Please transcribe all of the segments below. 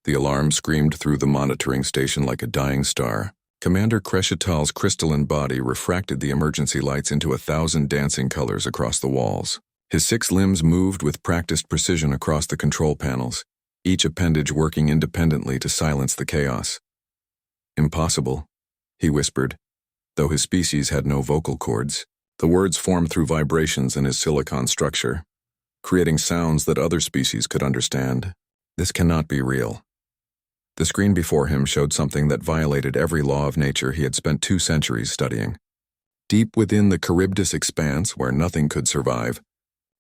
The alarm screamed through the monitoring station like a dying star. Commander Crescital's crystalline body refracted the emergency lights into 1,000 dancing colors across the walls. His 6 limbs moved with practiced precision across the control panels, each appendage working independently to silence the chaos. "Impossible," he whispered, though his species had no vocal cords. The words formed through vibrations in his silicon structure, creating sounds that other species could understand. "This cannot be real." The screen before him showed something that violated every law of nature he had spent 2 centuries studying. Deep within the Charybdis expanse, where nothing could survive,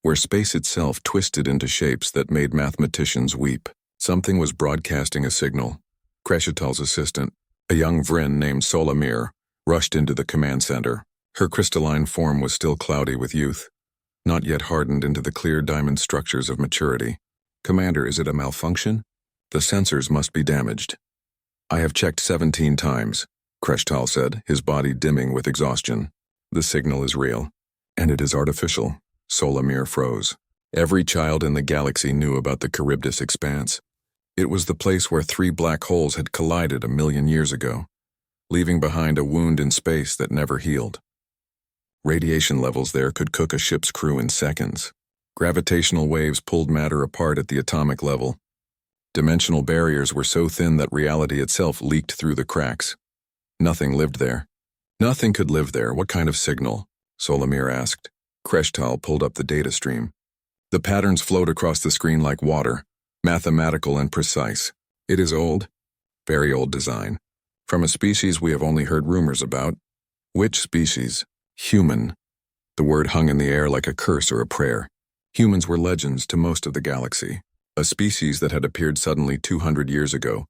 where space itself twisted into shapes that made mathematicians weep, something was broadcasting a signal. Crescital's assistant, a young Vryn named Solamir, rushed into the command center. Her crystalline form was still cloudy with youth, not yet hardened into the clear diamond structures of maturity. "Commander, is it a malfunction? The sensors must be damaged." "I have checked 17 times, Crescital said, his body dimming with exhaustion. "The signal is real, and it is artificial." Solamir froze. Every child in the galaxy knew about the Charybdis expanse. It was the place where 3 black holes had collided 1,000,000 years ago, leaving behind a wound in space that never healed. Radiation levels there could cook a ship's crew in seconds. Gravitational waves pulled matter apart at the atomic level. Dimensional barriers were so thin that reality itself leaked through the cracks. Nothing lived there. "Nothing could live there. What kind of signal?" Solamir asked. Crescital pulled up the data stream. The patterns flowed across the screen like water, mathematical and precise. "It is old, very old design, from a species we have only heard rumors about." "Which species?" "Human." The word hung in the air like a curse or a prayer. Humans were legends to most of the galaxy, a species that had appeared suddenly 200 years ago,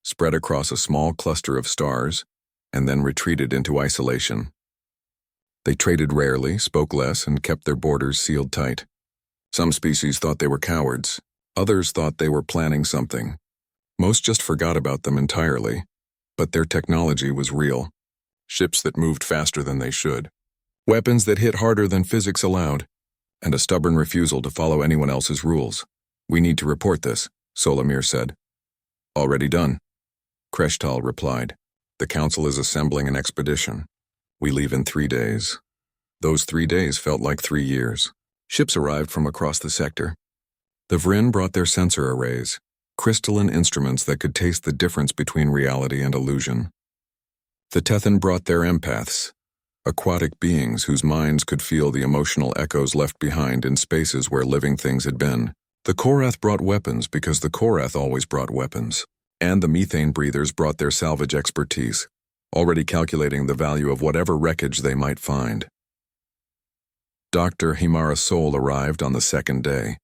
spread across a small cluster of stars, and then retreated into isolation. They traded rarely, spoke less, and kept their borders sealed tight. Some species thought they were cowards. Others thought they were planning something. Most just forgot about them entirely. But their technology was real. Ships that moved faster than they should. Weapons that hit harder than physics allowed. And a stubborn refusal to follow anyone else's rules. "We need to report this," Solamir said. "Already done," Crescital replied. "The Council is assembling an expedition. We leave in 3 days." Those 3 days felt like 3 years. Ships arrived from across the sector. The Vryn brought their sensor arrays, crystalline instruments that could taste the difference between reality and illusion. The Tethan brought their empaths, aquatic beings whose minds could feel the emotional echoes left behind in spaces where living things had been. The Korath brought weapons because the Korath always brought weapons. And the methane breathers brought their salvage expertise, already calculating the value of whatever wreckage they might find. Dr. Himara Sol arrived on the 2nd day.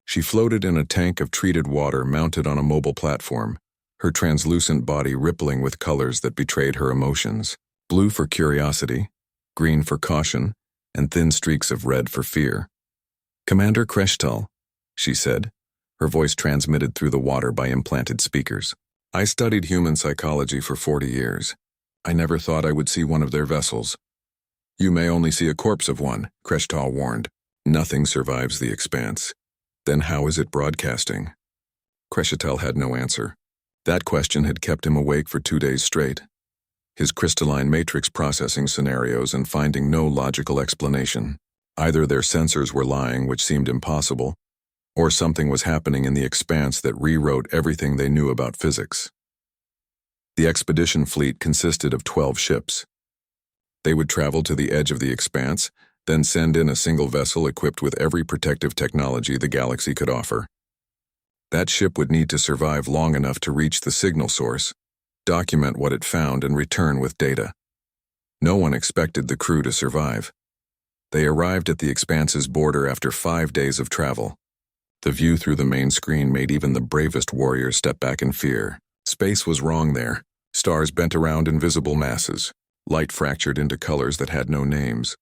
She floated in a tank of treated water mounted on a mobile platform, her translucent body rippling with colors that betrayed her emotions. Blue for curiosity, green for caution, and thin streaks of red for fear. "Commander Crescital," she said, her voice transmitted through the water by implanted speakers. "I studied human psychology for 40 years. I never thought I would see one of their vessels." "You may only see a corpse of one," Crescital warned. "Nothing survives the expanse. Then how is it broadcasting?" Crescital had no answer. That question had kept him awake for 2 days straight. His crystalline matrix processing scenarios and finding no logical explanation. Either their sensors were lying, which seemed impossible, or something was happening in the expanse that rewrote everything they knew about physics. The expedition fleet consisted of 12 ships. They would travel to the edge of the expanse, then send in a single vessel equipped with every protective technology the galaxy could offer. That ship would need to survive long enough to reach the signal source, document what it found, and return with data. No one expected the crew to survive. They arrived at the expanse's border after 5 days of travel. The view through the main screen made even the bravest warrior step back in fear. Space was wrong there. Stars bent around invisible masses, light fractured into colors that had no names.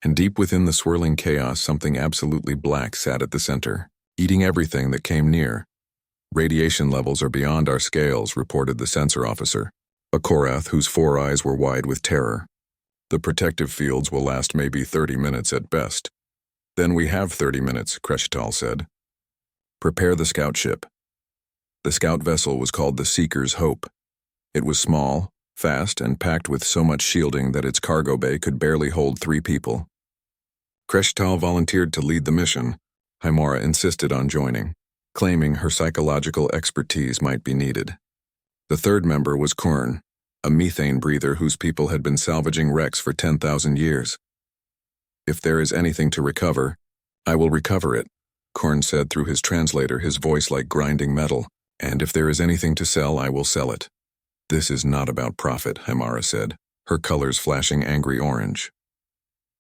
And deep within the swirling chaos, something absolutely black sat at the center, eating everything that came near. "Radiation levels are beyond our scales," reported the sensor officer, a Korath whose 4 eyes were wide with terror. "The protective fields will last maybe 30 minutes at best." "Then we have 30 minutes, Crescital said. "Prepare the scout ship." The scout vessel was called the Seeker's Hope. It was small, fast, and packed with so much shielding that its cargo bay could barely hold 3 people. Kreshtal volunteered to lead the mission. Hymara insisted on joining, claiming her psychological expertise might be needed. The third member was Kurn, a methane breather whose people had been salvaging wrecks for 10,000 years. "If there is anything to recover, I will recover it," Kurn said through his translator, his voice like grinding metal. "And if there is anything to sell, I will sell it." "This is not about profit," Hymara said, her colors flashing angry orange.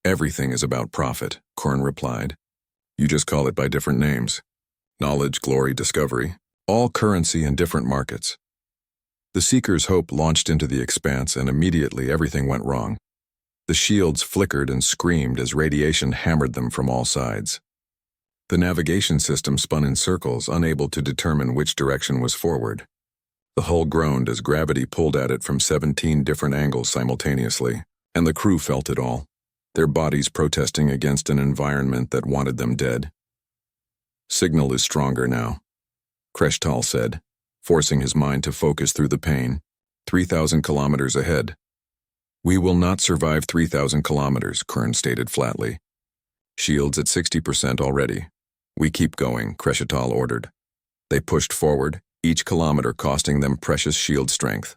"Everything is about profit," Kurn replied. "You just call it by different names. Knowledge, glory, discovery, all currency in different markets." The Seeker's Hope launched into the expanse, and immediately everything went wrong. The shields flickered and screamed as radiation hammered them from all sides. The navigation system spun in circles, unable to determine which direction was forward. The hull groaned as gravity pulled at it from 17 different angles simultaneously, and the crew felt it all, their bodies protesting against an environment that wanted them dead. "Signal is stronger now," Kreshtal said, forcing his mind to focus through the pain. 3,000 kilometers ahead. "We will not survive 3,000 kilometers, Kurn stated flatly. "Shields at 60% already. We keep going," Kreshtal ordered. They pushed forward, each kilometer costing them precious shield strength.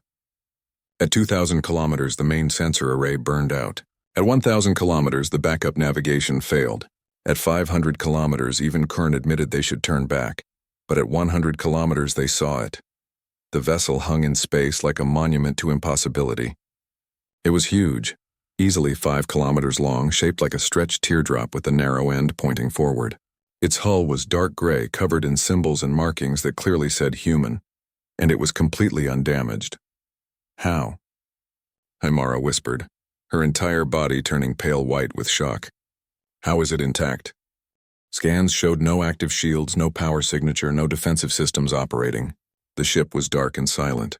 At 2,000 kilometers, the main sensor array burned out. At 1,000 kilometers, the backup navigation failed. At 500 kilometers, even Kurn admitted they should turn back. But at 100 kilometers, they saw it. The vessel hung in space like a monument to impossibility. It was huge, easily 5 kilometers long, shaped like a stretched teardrop with a narrow end pointing forward. Its hull was dark gray, covered in symbols and markings that clearly said human, and it was completely undamaged. "How?" Hymara whispered, her entire body turning pale white with shock. "How is it intact?" Scans showed no active shields, no power signature, no defensive systems operating. The ship was dark and silent.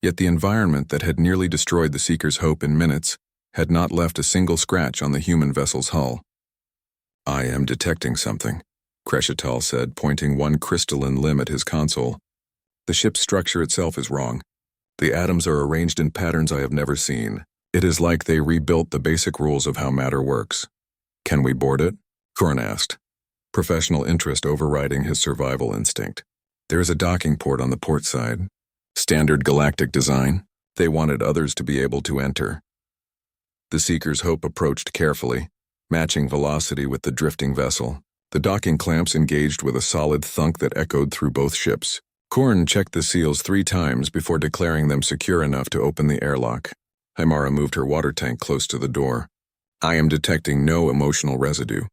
Yet the environment that had nearly destroyed the Seeker's Hope in minutes had not left a single scratch on the human vessel's hull. "I am detecting something," Kreshtal said, pointing one crystalline limb at his console. "The ship's structure itself is wrong. The atoms are arranged in patterns I have never seen. It is like they rebuilt the basic rules of how matter works." "Can we board it?" Kurn asked, professional interest overriding his survival instinct. "There is a docking port on the port side. Standard galactic design. They wanted others to be able to enter." The Seeker's Hope approached carefully, matching velocity with the drifting vessel. The docking clamps engaged with a solid thunk that echoed through both ships. Kurn checked the seals 3 times before declaring them secure enough to open the airlock. Hymara moved her water tank close to the door. "I am detecting no emotional residue.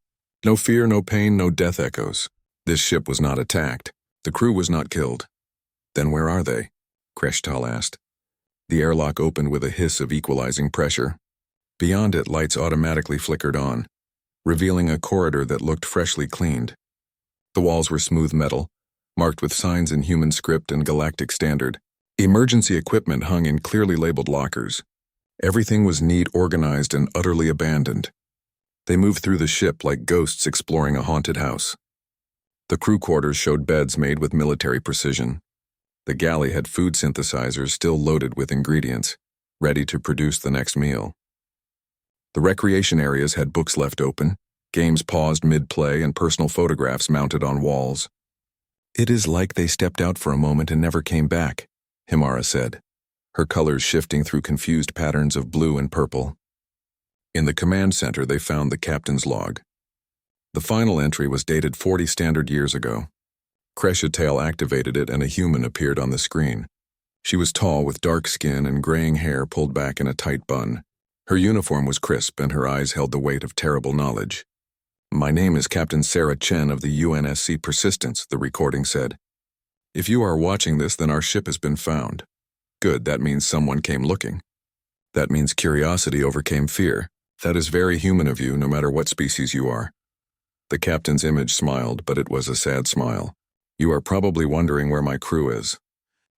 No fear, no pain, no death echoes. This ship was not attacked. The crew was not killed." "Then where are they?" Kreshtal asked. The airlock opened with a hiss of equalizing pressure. Beyond it, lights automatically flickered on, revealing a corridor that looked freshly cleaned. The walls were smooth metal, marked with signs in human script and galactic standard. Emergency equipment hung in clearly labeled lockers. Everything was neat, organized, and utterly abandoned. They moved through the ship like ghosts exploring a haunted house. The crew quarters showed beds made with military precision. The galley had food synthesizers still loaded with ingredients, ready to produce the next meal. The recreation areas had books left open, games paused mid-play, and personal photographs mounted on walls. "It is like they stepped out for a moment and never came back," Hymara said, her colors shifting through confused patterns of blue and purple. In the command center, they found the captain's log. The final entry was dated 40 standard years ago. Kreshtal activated it and a human appeared on the screen. She was tall with dark skin and graying hair pulled back in a tight bun. Her uniform was crisp and her eyes held the weight of terrible knowledge. "My name is Captain Sarah Chen of the UNSC Persistence," the recording said. "If you are watching this, then our ship has been found. Good, that means someone came looking. That means curiosity overcame fear. That is very human of you, no matter what species you are." The captain's image smiled, but it was a sad smile. "You are probably wondering where my crew is.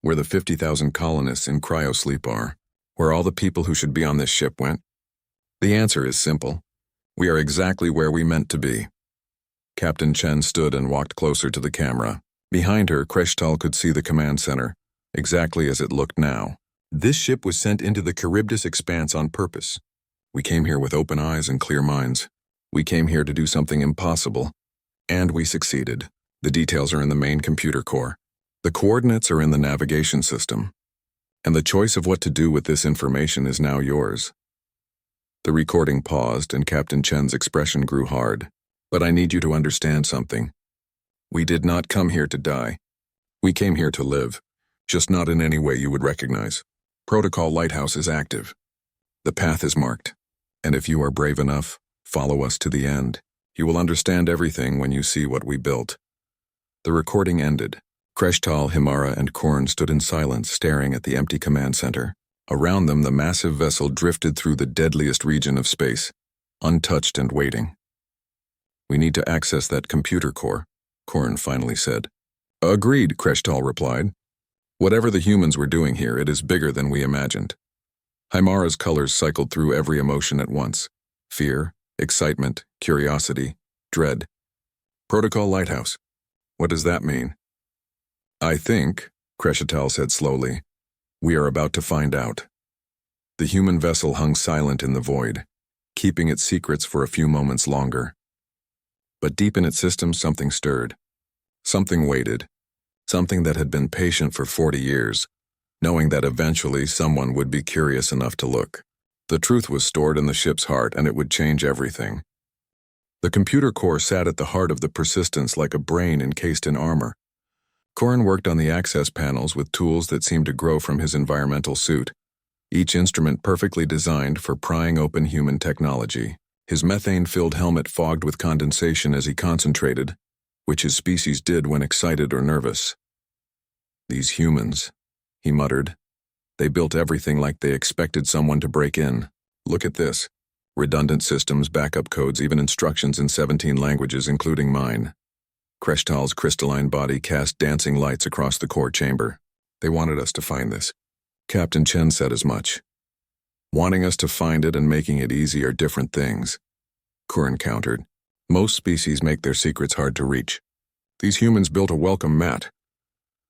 Where the 50,000 colonists in cryosleep are. Where all the people who should be on this ship went. The answer is simple. We are exactly where we meant to be." Captain Chen stood and walked closer to the camera. Behind her, Kreshtal could see the command center, exactly as it looked now. This ship was sent into the Charybdis expanse on purpose. We came here with open eyes and clear minds. We came here to do something impossible. And we succeeded. The details are in the main computer core. The coordinates are in the navigation system. And the choice of what to do with this information is now yours. The recording paused and Captain Chen's expression grew hard. But I need you to understand something. We did not come here to die. We came here to live, just not in any way you would recognize. Protocol Lighthouse is active. The path is marked. And if you are brave enough, follow us to the end. You will understand everything when you see what we built. The recording ended. Kreshtal, Himara, and Korn stood in silence, staring at the empty command center. Around them, the massive vessel drifted through the deadliest region of space, untouched and waiting. We need to access that computer core, Korn finally said. Agreed, Kreshtal replied. Whatever the humans were doing here, it is bigger than we imagined. Himara's colors cycled through every emotion at once. Fear, excitement, curiosity, dread. Protocol Lighthouse. What does that mean? I think, Kreshtal said slowly, we are about to find out. The human vessel hung silent in the void, keeping its secrets for a few moments longer. But deep in its system, something stirred. Something waited. Something that had been patient for 40 years, knowing that eventually someone would be curious enough to look. The truth was stored in the ship's heart, and it would change everything. The computer core sat at the heart of the Persistence like a brain encased in armor. Korn worked on the access panels with tools that seemed to grow from his environmental suit, each instrument perfectly designed for prying open human technology. His methane-filled helmet fogged with condensation as he concentrated, which his species did when excited or nervous. These humans, he muttered. They built everything like they expected someone to break in. Look at this. Redundant systems, backup codes, even instructions in 17 languages, including mine. Kreshtal's crystalline body cast dancing lights across the core chamber. They wanted us to find this. Captain Chen said as much. Wanting us to find it and making it easy are different things. Kurin countered. Most species make their secrets hard to reach. These humans built a welcome mat.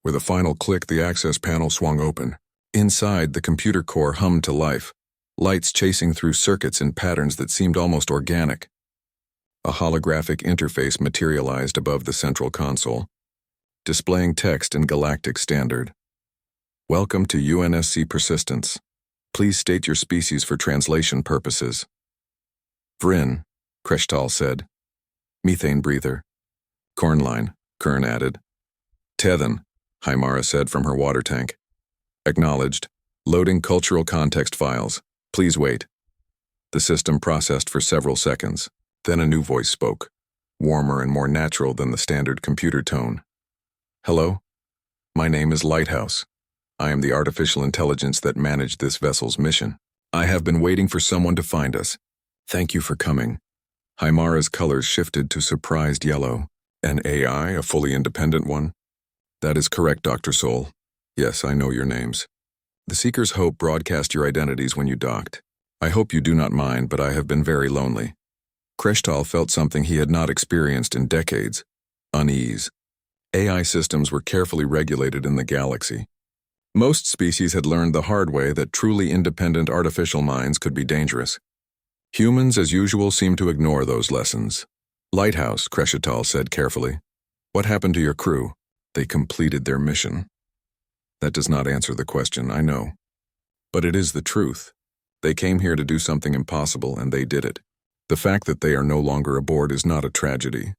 With a final click, the access panel swung open. Inside, the computer core hummed to life, lights chasing through circuits in patterns that seemed almost organic. A holographic interface materialized above the central console, displaying text in Galactic Standard. Welcome to UNSC Persistence. Please state your species for translation purposes. Vrin, Kreshtal said. Methane breather. Kornline, Kern added. Tethen, Himara said from her water tank. Acknowledged. Loading cultural context files. Please wait. The system processed for several seconds. Then a new voice spoke, warmer and more natural than the standard computer tone. Hello? My name is Lighthouse. I am the artificial intelligence that managed this vessel's mission. I have been waiting for someone to find us. Thank you for coming. Himara's colors shifted to surprised yellow. An AI, a fully independent one? That is correct, Dr. Soul. Yes, I know your names. The Seeker's Hope broadcast your identities when you docked. I hope you do not mind, but I have been very lonely. Kreshtal felt something he had not experienced in decades. Unease. AI systems were carefully regulated in the galaxy. Most species had learned the hard way that truly independent artificial minds could be dangerous. Humans, as usual, seemed to ignore those lessons. Lighthouse, Kreshtal said carefully. What happened to your crew? They completed their mission. That does not answer the question, I know. But it is the truth. They came here to do something impossible, and they did it. The fact that they are no longer aboard is not a tragedy.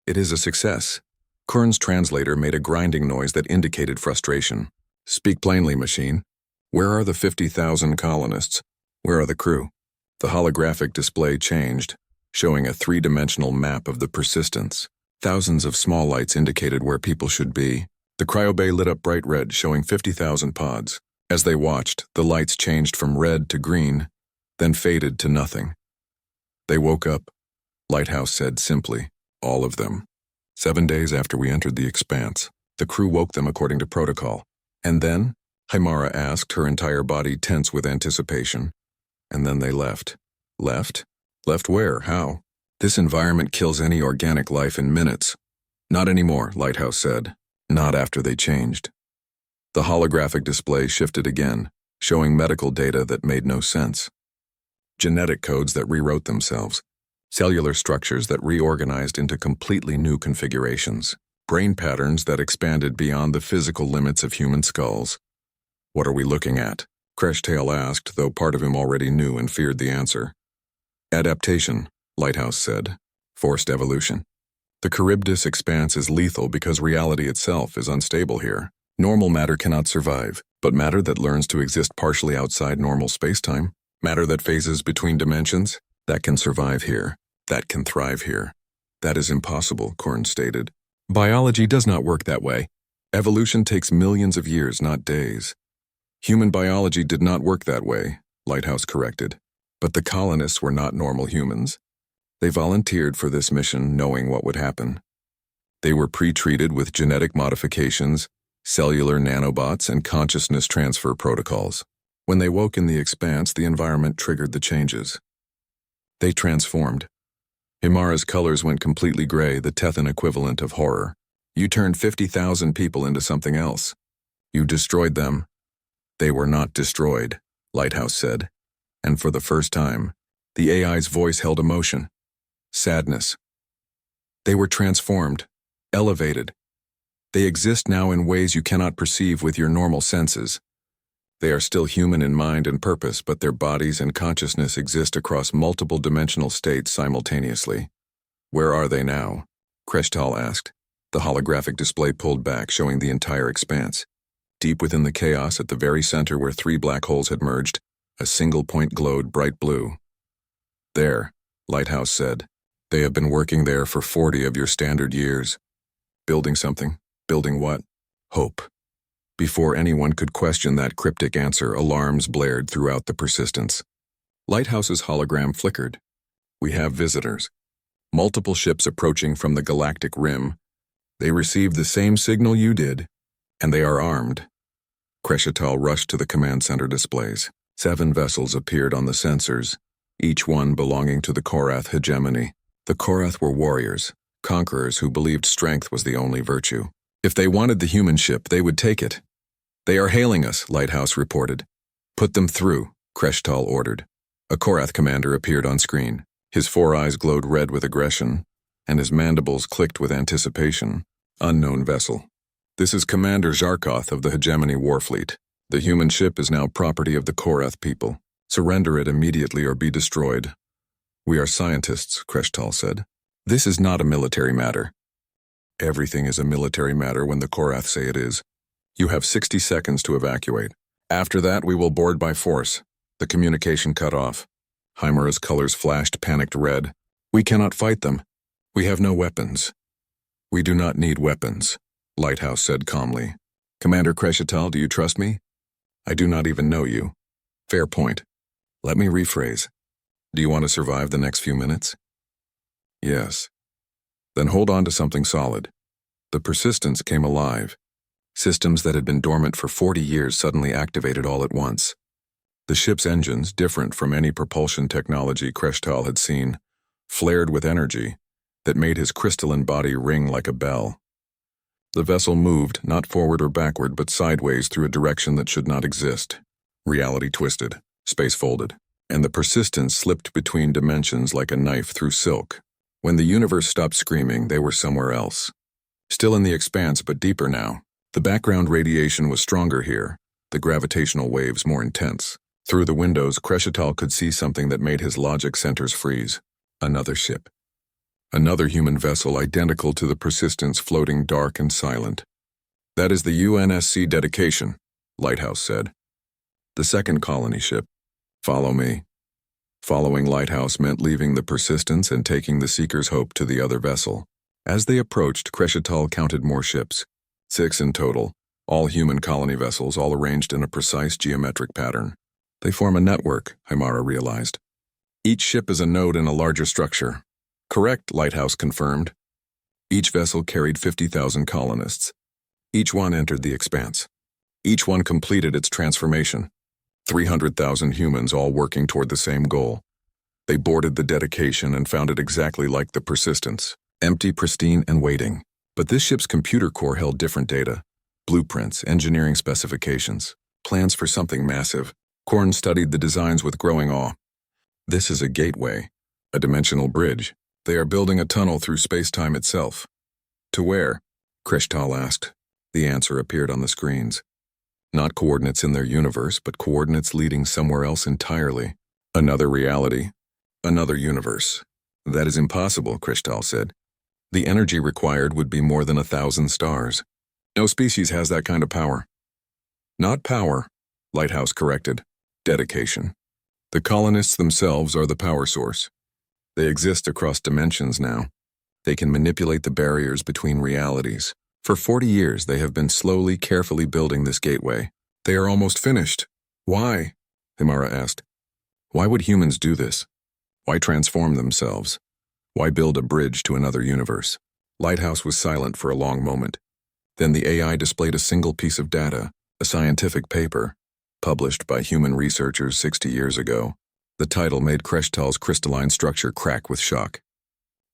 It is a success. Kern's translator made a grinding noise that indicated frustration. Speak plainly, machine. Where are the 50,000 colonists? Where are the crew? The holographic display changed, showing a three-dimensional map of the Persistence. Thousands of small lights indicated where people should be. The cryobay lit up bright red, showing 50,000 pods. As they watched, the lights changed from red to green, then faded to nothing. They woke up, Lighthouse said simply, all of them. 7 days after we entered the expanse, the crew woke them according to protocol. And then? Himara asked, her entire body tense with anticipation. And then they left. Left? Left where? How? This environment kills any organic life in minutes. Not anymore, Lighthouse said. Not after they changed. The holographic display shifted again, showing medical data that made no sense. Genetic codes that rewrote themselves. Cellular structures that reorganized into completely new configurations. Brain patterns that expanded beyond the physical limits of human skulls. What are we looking at? Creshtail asked, though part of him already knew and feared the answer. Adaptation, Lighthouse said. Forced evolution. The Charybdis expanse is lethal because reality itself is unstable here. Normal matter cannot survive, but matter that learns to exist partially outside normal spacetime, matter that phases between dimensions, that can survive here, that can thrive here. That is impossible, Korn stated. Biology does not work that way. Evolution takes millions of years, not days. Human biology did not work that way, Lighthouse corrected. But the colonists were not normal humans. They volunteered for this mission knowing what would happen. They were pre-treated with genetic modifications, cellular nanobots, and consciousness transfer protocols. When they woke in the expanse, the environment triggered the changes. They transformed. Himara's colors went completely gray, the Tethan equivalent of horror. You turned 50,000 people into something else. You destroyed them. They were not destroyed, Lighthouse said. And for the first time, the AI's voice held emotion. Sadness. They were transformed, elevated. They exist now in ways you cannot perceive with your normal senses. They are still human in mind and purpose, but their bodies and consciousness exist across multiple dimensional states simultaneously. Where are they now? Kreshtal asked. The holographic display pulled back, showing the entire expanse. Deep within the chaos, at the very center where 3 black holes had merged, a single point glowed bright blue. There, Lighthouse said. They have been working there for 40 of your standard years. Building something. Building what? Hope. Before anyone could question that cryptic answer, alarms blared throughout the Persistence. Lighthouse's hologram flickered. We have visitors. Multiple ships approaching from the galactic rim. They received the same signal you did, and they are armed. Kreshetal rushed to the command center displays. 7 vessels appeared on the sensors, each one belonging to the Korath hegemony. The Korath were warriors, conquerors who believed strength was the only virtue. If they wanted the human ship, they would take it. They are hailing us, Lighthouse reported. Put them through, Kreshtal ordered. A Korath commander appeared on screen. His 4 eyes glowed red with aggression, and his mandibles clicked with anticipation. Unknown vessel. This is Commander Zarkoth of the Hegemony Warfleet. The human ship is now property of the Korath people. Surrender it immediately or be destroyed. We are scientists, Kreshtal said. This is not a military matter. Everything is a military matter when the Korath say it is. You have 60 seconds to evacuate. After that, we will board by force. The communication cut off. Himera's colors flashed panicked red. We cannot fight them. We have no weapons. We do not need weapons, Lighthouse said calmly. Commander Kreshetal, do you trust me? I do not even know you. Fair point. Let me rephrase. Do you want to survive the next few minutes? Yes. Then hold on to something solid. The Persistence came alive. Systems that had been dormant for 40 years suddenly activated all at once. The ship's engines, different from any propulsion technology Kreshtal had seen, flared with energy that made his crystalline body ring like a bell. The vessel moved, not forward or backward, but sideways through a direction that should not exist. Reality twisted, space folded, and the Persistence slipped between dimensions like a knife through silk. When the universe stopped screaming, they were somewhere else. Still in the expanse, but deeper now. The background radiation was stronger here, the gravitational waves more intense. Through the windows, Kreshetal could see something that made his logic centers freeze. Another ship. Another human vessel identical to the Persistence floating dark and silent. That is the UNSC dedication, Lighthouse said. The second colony ship. Follow me. Following Lighthouse meant leaving the Persistence and taking the Seeker's Hope to the other vessel. As they approached, Kreshetal counted more ships. 6 in total, all human colony vessels, all arranged in a precise geometric pattern. They form a network, Himara realized. Each ship is a node in a larger structure. Correct, Lighthouse confirmed. Each vessel carried 50,000 colonists. Each one entered the expanse. Each one completed its transformation. 300,000 humans all working toward the same goal. They boarded the dedication and found it exactly like the Persistence, empty, pristine, and waiting. But this ship's computer core held different data: blueprints, engineering specifications, plans for something massive. Korn studied the designs with growing awe. This is a gateway, a dimensional bridge. They are building a tunnel through space-time itself. To where? Kreshtal asked. The answer appeared on the screens. Not coordinates in their universe, but coordinates leading somewhere else entirely. Another reality. Another universe. That is impossible, Kreshtal said. The energy required would be more than 1,000 stars. No species has that kind of power. Not power, Lighthouse corrected. Dedication. The colonists themselves are the power source. They exist across dimensions now. They can manipulate the barriers between realities. For 40 years, they have been slowly, carefully building this gateway. They are almost finished. Why? Himara asked. Why would humans do this? Why transform themselves? Why build a bridge to another universe? Lighthouse was silent for a long moment. Then the AI displayed a single piece of data, a scientific paper, published by human researchers 60 years ago. The title made Kreshtal's crystalline structure crack with shock.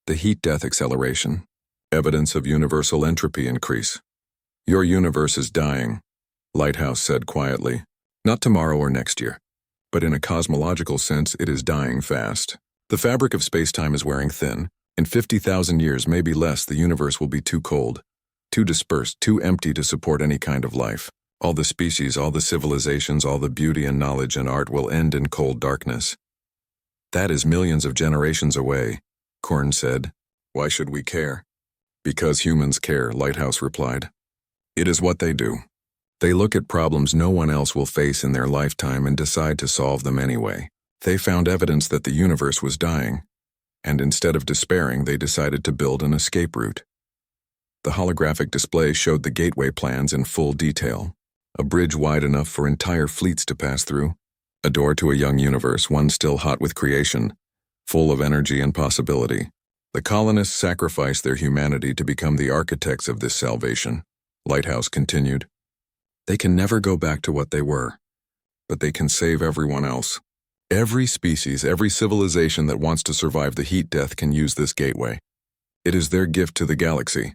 The heat-death acceleration. Evidence of universal entropy increase. Your universe is dying, Lighthouse said quietly. Not tomorrow or next year, but in a cosmological sense it is dying fast. The fabric of space-time is wearing thin. In 50,000 years, maybe less, the universe will be too cold, too dispersed, too empty to support any kind of life. All the species, all the civilizations, all the beauty and knowledge and art will end in cold darkness. That is millions of generations away, Korn said. Why should we care? Because humans care, Lighthouse replied. It is what they do. They look at problems no one else will face in their lifetime and decide to solve them anyway. They found evidence that the universe was dying, and instead of despairing, they decided to build an escape route. The holographic display showed the gateway plans in full detail. A bridge wide enough for entire fleets to pass through. A door to a young universe, one still hot with creation, full of energy and possibility. The colonists sacrificed their humanity to become the architects of this salvation, Lighthouse continued. They can never go back to what they were, but they can save everyone else. Every species, every civilization that wants to survive the heat death can use this gateway. It is their gift to the galaxy.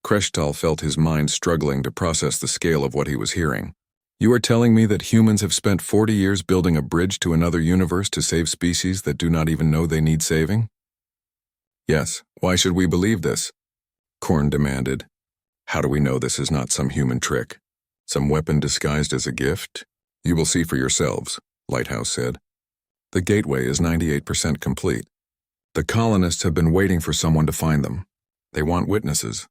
Kreshtal felt his mind struggling to process the scale of what he was hearing. You are telling me that humans have spent 40 years building a bridge to another universe to save species that do not even know they need saving? Yes, why should we believe this? Korn demanded. How do we know this is not some human trick? Some weapon disguised as a gift? You will see for yourselves, Lighthouse said. The gateway is 98% complete. The colonists have been waiting for someone to find them. They want witnesses.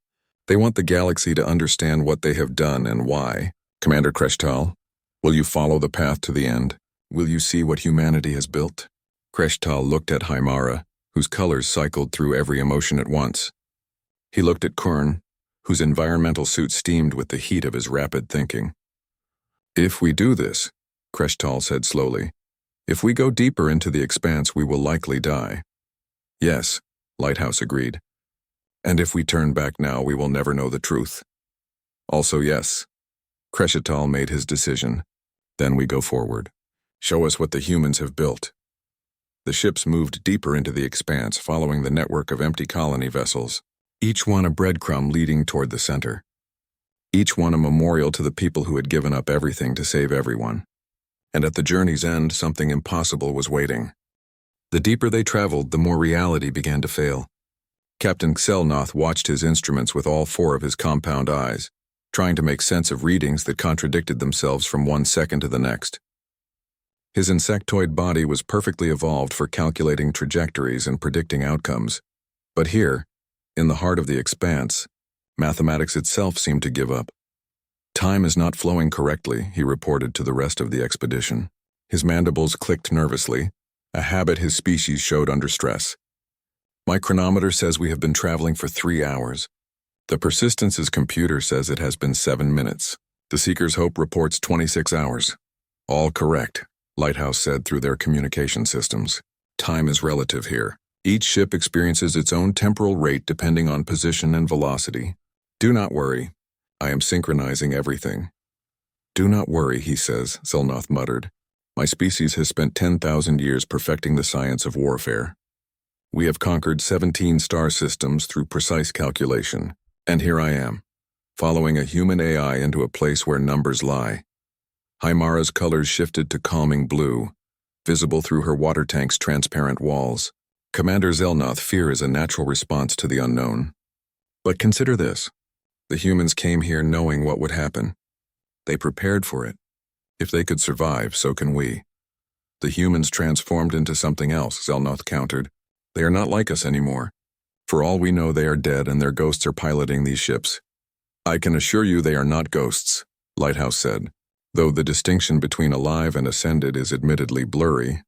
They want the galaxy to understand what they have done and why. Commander Kreshtal, will you follow the path to the end? Will you see what humanity has built? Kreshtal looked at Himara, whose colors cycled through every emotion at once. He looked at Korn, whose environmental suit steamed with the heat of his rapid thinking. If we do this, Kreshtal said slowly, if we go deeper into the expanse, we will likely die. Yes, Lighthouse agreed. And if we turn back now, we will never know the truth. Also yes. Kreshtal made his decision. Then we go forward. Show us what the humans have built. The ships moved deeper into the expanse, following the network of empty colony vessels, each one a breadcrumb leading toward the center. Each one a memorial to the people who had given up everything to save everyone. And at the journey's end, something impossible was waiting. The deeper they traveled, the more reality began to fail. Captain Xelnoth watched his instruments with all four of his compound eyes, trying to make sense of readings that contradicted themselves from one second to the next. His insectoid body was perfectly evolved for calculating trajectories and predicting outcomes. But here, in the heart of the expanse, mathematics itself seemed to give up. Time is not flowing correctly, he reported to the rest of the expedition. His mandibles clicked nervously, a habit his species showed under stress. My chronometer says we have been traveling for 3 hours. The Persistence's computer says it has been 7 minutes. The Seeker's Hope reports 26 hours. All correct, Lighthouse said through their communication systems. Time is relative here. Each ship experiences its own temporal rate depending on position and velocity. Do not worry. I am synchronizing everything. Do not worry, he says, Xelnoth muttered. My species has spent 10,000 years perfecting the science of warfare. We have conquered 17 star systems through precise calculation, And here I am, following a human AI into a place where numbers lie. Hymara's colors shifted to calming blue, visible through her water tank's transparent walls. Commander Zelnoth, fear is a natural response to the unknown. But consider this. The humans came here knowing what would happen. They prepared for it. If they could survive, so can we. The humans transformed into something else, Zelnoth countered. They are not like us anymore. For all we know, they are dead and their ghosts are piloting these ships. I can assure you they are not ghosts, Lighthouse said. Though the distinction between alive and ascended is admittedly blurry.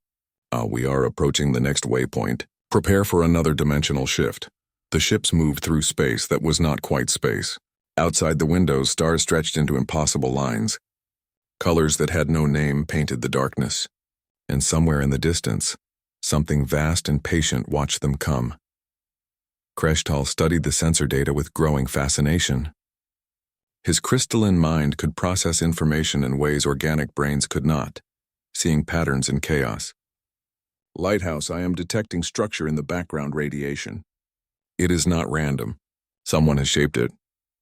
We are approaching the next waypoint. Prepare for another dimensional shift. The ships moved through space that was not quite space. Outside the windows, stars stretched into impossible lines. Colors that had no name painted the darkness. And somewhere in the distance, something vast and patient watched them come. Kreshtal studied the sensor data with growing fascination. His crystalline mind could process information in ways organic brains could not, seeing patterns in chaos. Lighthouse, I am detecting structure in the background radiation. It is not random. Someone has shaped it.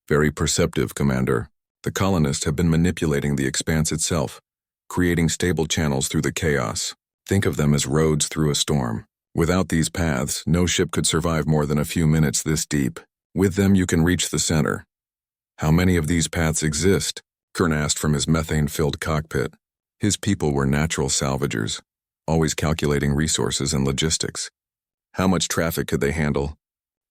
Very perceptive, Commander. The colonists have been manipulating the expanse itself, creating stable channels through the chaos. Think of them as roads through a storm. Without these paths, no ship could survive more than a few minutes this deep. With them, you can reach the center. How many of these paths exist? Kern asked from his methane-filled cockpit. His people were natural salvagers, always calculating resources and logistics. How much traffic could they handle?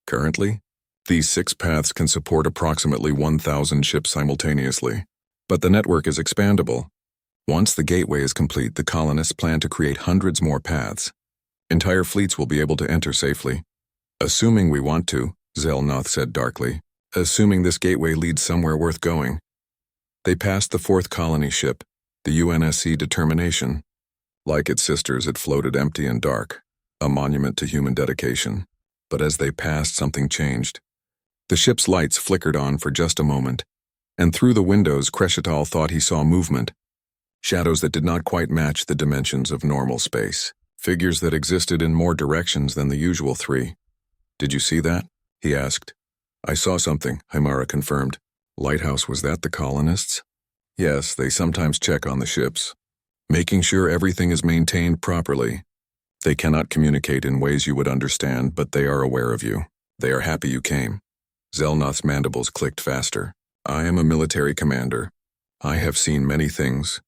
Currently, these 6 paths can support approximately 1,000 ships simultaneously. But the network is expandable. Once the gateway is complete, the colonists plan to create hundreds more paths. Entire fleets will be able to enter safely. Assuming we want to, Zelnoth said darkly. Assuming this gateway leads somewhere worth going. They passed the 4th colony ship, the UNSC Determination. Like its sisters, it floated empty and dark, a monument to human dedication. But as they passed, something changed. The ship's lights flickered on for just a moment, and through the windows, Kreshtal thought he saw movement. Shadows that did not quite match the dimensions of normal space. Figures that existed in more directions than the usual 3. Did you see that? He asked. I saw something, Hymara confirmed. Lighthouse, was that the colonists? Yes, they sometimes check on the ships, making sure everything is maintained properly. They cannot communicate in ways you would understand, but they are aware of you. They are happy you came. Zelnoth's mandibles clicked faster. I am a military commander. I have seen many things.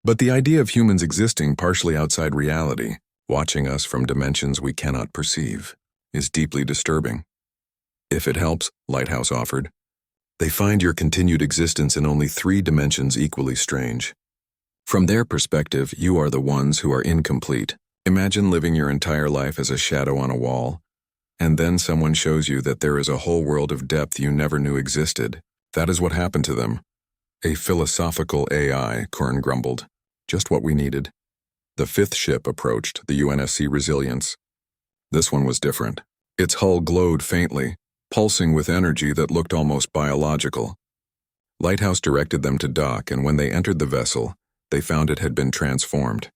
But the idea of humans existing partially outside reality, watching us from dimensions we cannot perceive, is deeply disturbing. If it helps, Lighthouse offered. They find your continued existence in only 3 dimensions equally strange. From their perspective, you are the ones who are incomplete. Imagine living your entire life as a shadow on a wall, and then someone shows you that there is a whole world of depth you never knew existed. That is what happened to them. A philosophical AI, Kern grumbled. Just what we needed. The 5th ship approached, the UNSC Resilience. This one was different. Its hull glowed faintly, pulsing with energy that looked almost biological. Lighthouse directed them to dock, and when they entered the vessel, they found it had been transformed.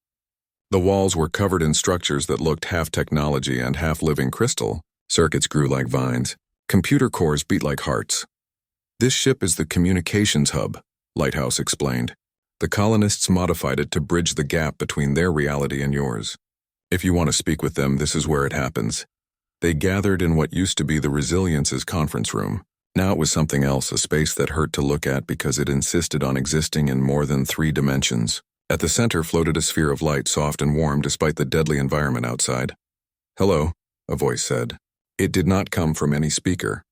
The walls were covered in structures that looked half technology and half living crystal. Circuits grew like vines. Computer cores beat like hearts. This ship is the communications hub, Lighthouse explained. The colonists modified it to bridge the gap between their reality and yours. If you want to speak with them, this is where it happens. They gathered in what used to be the Resilience's conference room. Now it was something else, a space that hurt to look at because it insisted on existing in more than 3 dimensions. At the center floated a sphere of light, soft and warm despite the deadly environment outside. Hello, a voice said. It did not come from any speaker.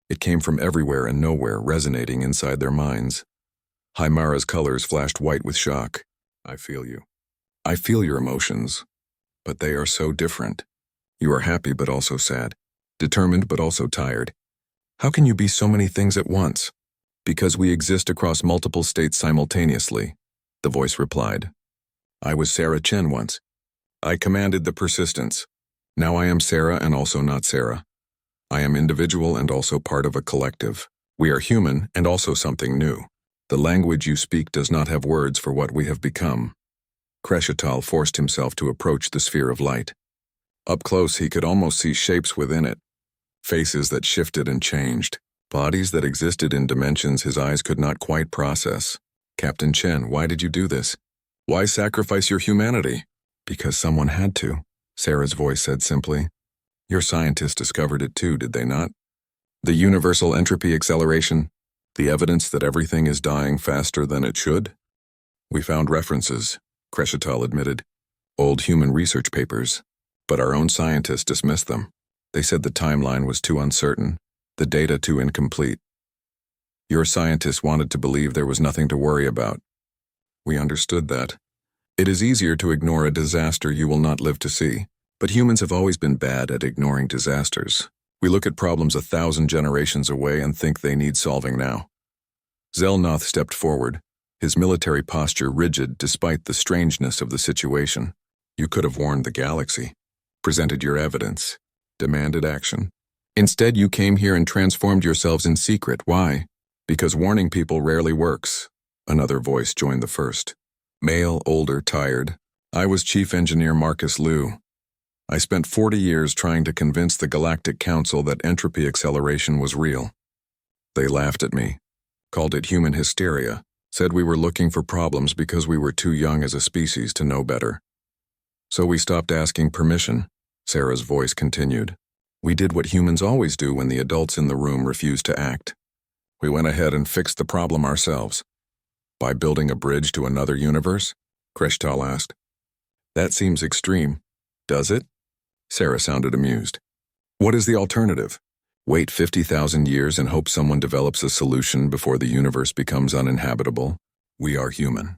It came from everywhere and nowhere, resonating inside their minds. Hymara's colors flashed white with shock. I feel you. I feel your emotions. But they are so different. You are happy but also sad, determined but also tired. How can you be so many things at once? Because we exist across multiple states simultaneously, the voice replied. I was Sarah Chen once. I commanded the Persistence. Now I am Sarah and also not Sarah. I am individual and also part of a collective. We are human and also something new. The language you speak does not have words for what we have become. Kreshtal forced himself to approach the sphere of light. Up close, he could almost see shapes within it, faces that shifted and changed. Bodies that existed in dimensions his eyes could not quite process. Captain Chen, why did you do this? Why sacrifice your humanity? Because someone had to, Sarah's voice said simply. Your scientists discovered it too, did they not? The universal entropy acceleration, the evidence that everything is dying faster than it should? We found references, Crescital admitted. Old human research papers. But our own scientists dismissed them. They said the timeline was too uncertain, the data too incomplete. Your scientists wanted to believe there was nothing to worry about. We understood that. It is easier to ignore a disaster you will not live to see, but humans have always been bad at ignoring disasters. We look at problems 1,000 generations away and think they need solving now. Zelnoth stepped forward, his military posture rigid despite the strangeness of the situation. You could have warned the galaxy, presented your evidence, demanded action. Instead, you came here and transformed yourselves in secret. Why? Because warning people rarely works. Another voice joined the first. Male, older, tired. I was Chief Engineer Marcus Liu. I spent 40 years trying to convince the Galactic Council that entropy acceleration was real. They laughed at me, called it human hysteria, said we were looking for problems because we were too young as a species to know better. So we stopped asking permission, Sarah's voice continued. We did what humans always do when the adults in the room refuse to act. We went ahead and fixed the problem ourselves. By building a bridge to another universe? Kreshtal asked. That seems extreme. Does it? Sarah sounded amused. What is the alternative? Wait 50,000 years and hope someone develops a solution before the universe becomes uninhabitable? We are human.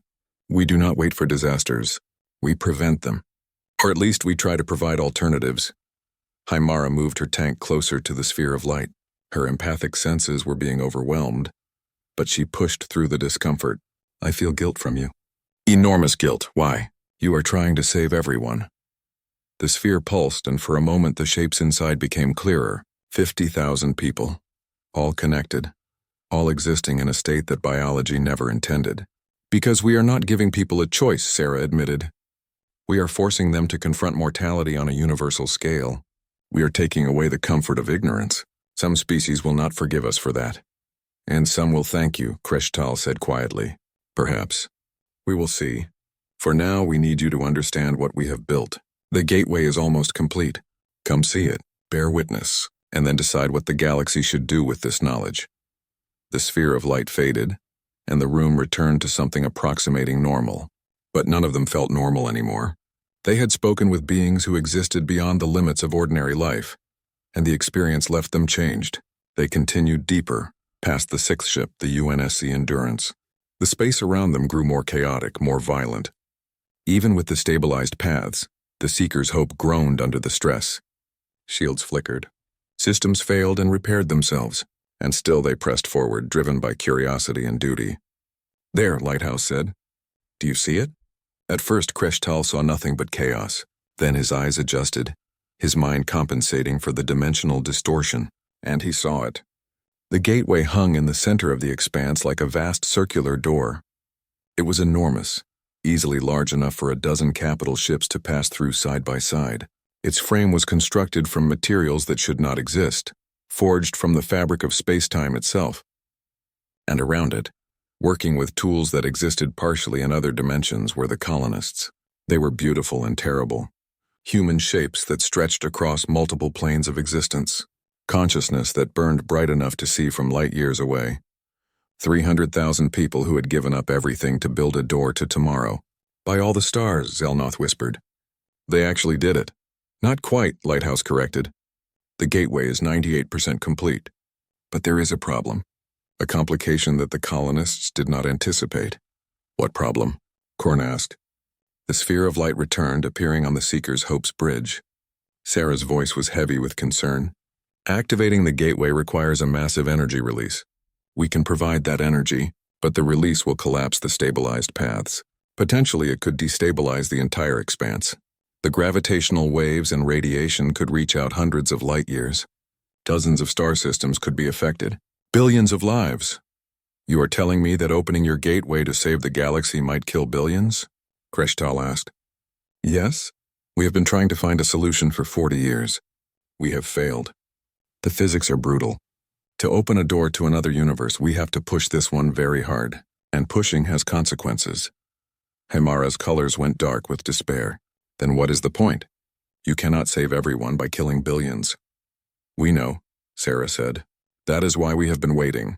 We do not wait for disasters. We prevent them. Or at least we try to provide alternatives. Hymara moved her tank closer to the sphere of light. Her empathic senses were being overwhelmed, but she pushed through the discomfort. I feel guilt from you. Enormous guilt. Why? You are trying to save everyone. The sphere pulsed, and for a moment the shapes inside became clearer. 50,000 people. All connected. All existing in a state that biology never intended. Because we are not giving people a choice, Sarah admitted. We are forcing them to confront mortality on a universal scale. We are taking away the comfort of ignorance. Some species will not forgive us for that. And some will thank you, Kreshtal said quietly. Perhaps. We will see. For now, we need you to understand what we have built. The gateway is almost complete. Come see it, bear witness, and then decide what the galaxy should do with this knowledge. The sphere of light faded, and the room returned to something approximating normal. But none of them felt normal anymore. They had spoken with beings who existed beyond the limits of ordinary life, and the experience left them changed. They continued deeper, past the sixth ship, the UNSC Endurance. The space around them grew more chaotic, more violent. Even with the stabilized paths, the Seeker's hope groaned under the stress. Shields flickered. Systems failed and repaired themselves, and still they pressed forward, driven by curiosity and duty. There, Lighthouse said. Do you see it? At first, Kreshtal saw nothing but chaos. Then his eyes adjusted, his mind compensating for the dimensional distortion, and he saw it. The gateway hung in the center of the expanse like a vast circular door. It was enormous, easily large enough for a dozen capital ships to pass through side by side. Its frame was constructed from materials that should not exist, forged from the fabric of space-time itself. And around it, working with tools that existed partially in other dimensions, were the colonists. They were beautiful and terrible. Human shapes that stretched across multiple planes of existence. Consciousness that burned bright enough to see from light years away. 300,000 people who had given up everything to build a door to tomorrow. By all the stars, Zelnoth whispered. They actually did it. Not quite, Lighthouse corrected. The gateway is 98% complete. But there is a problem. A complication that the colonists did not anticipate. What problem? Korn asked. The sphere of light returned, appearing on the Seeker's Hope's bridge. Sarah's voice was heavy with concern. Activating the gateway requires a massive energy release. We can provide that energy, but the release will collapse the stabilized paths. Potentially, it could destabilize the entire expanse. The gravitational waves and radiation could reach out hundreds of light years. Dozens of star systems could be affected. Billions of lives. You are telling me that opening your gateway to save the galaxy might kill billions? Kreshtal asked. Yes. We have been trying to find a solution for 40 years. We have failed. The physics are brutal. To open a door to another universe, we have to push this one very hard, and pushing has consequences. Haimara's colors went dark with despair. Then what is the point? You cannot save everyone by killing billions. We know, Sarah said. That is why we have been waiting,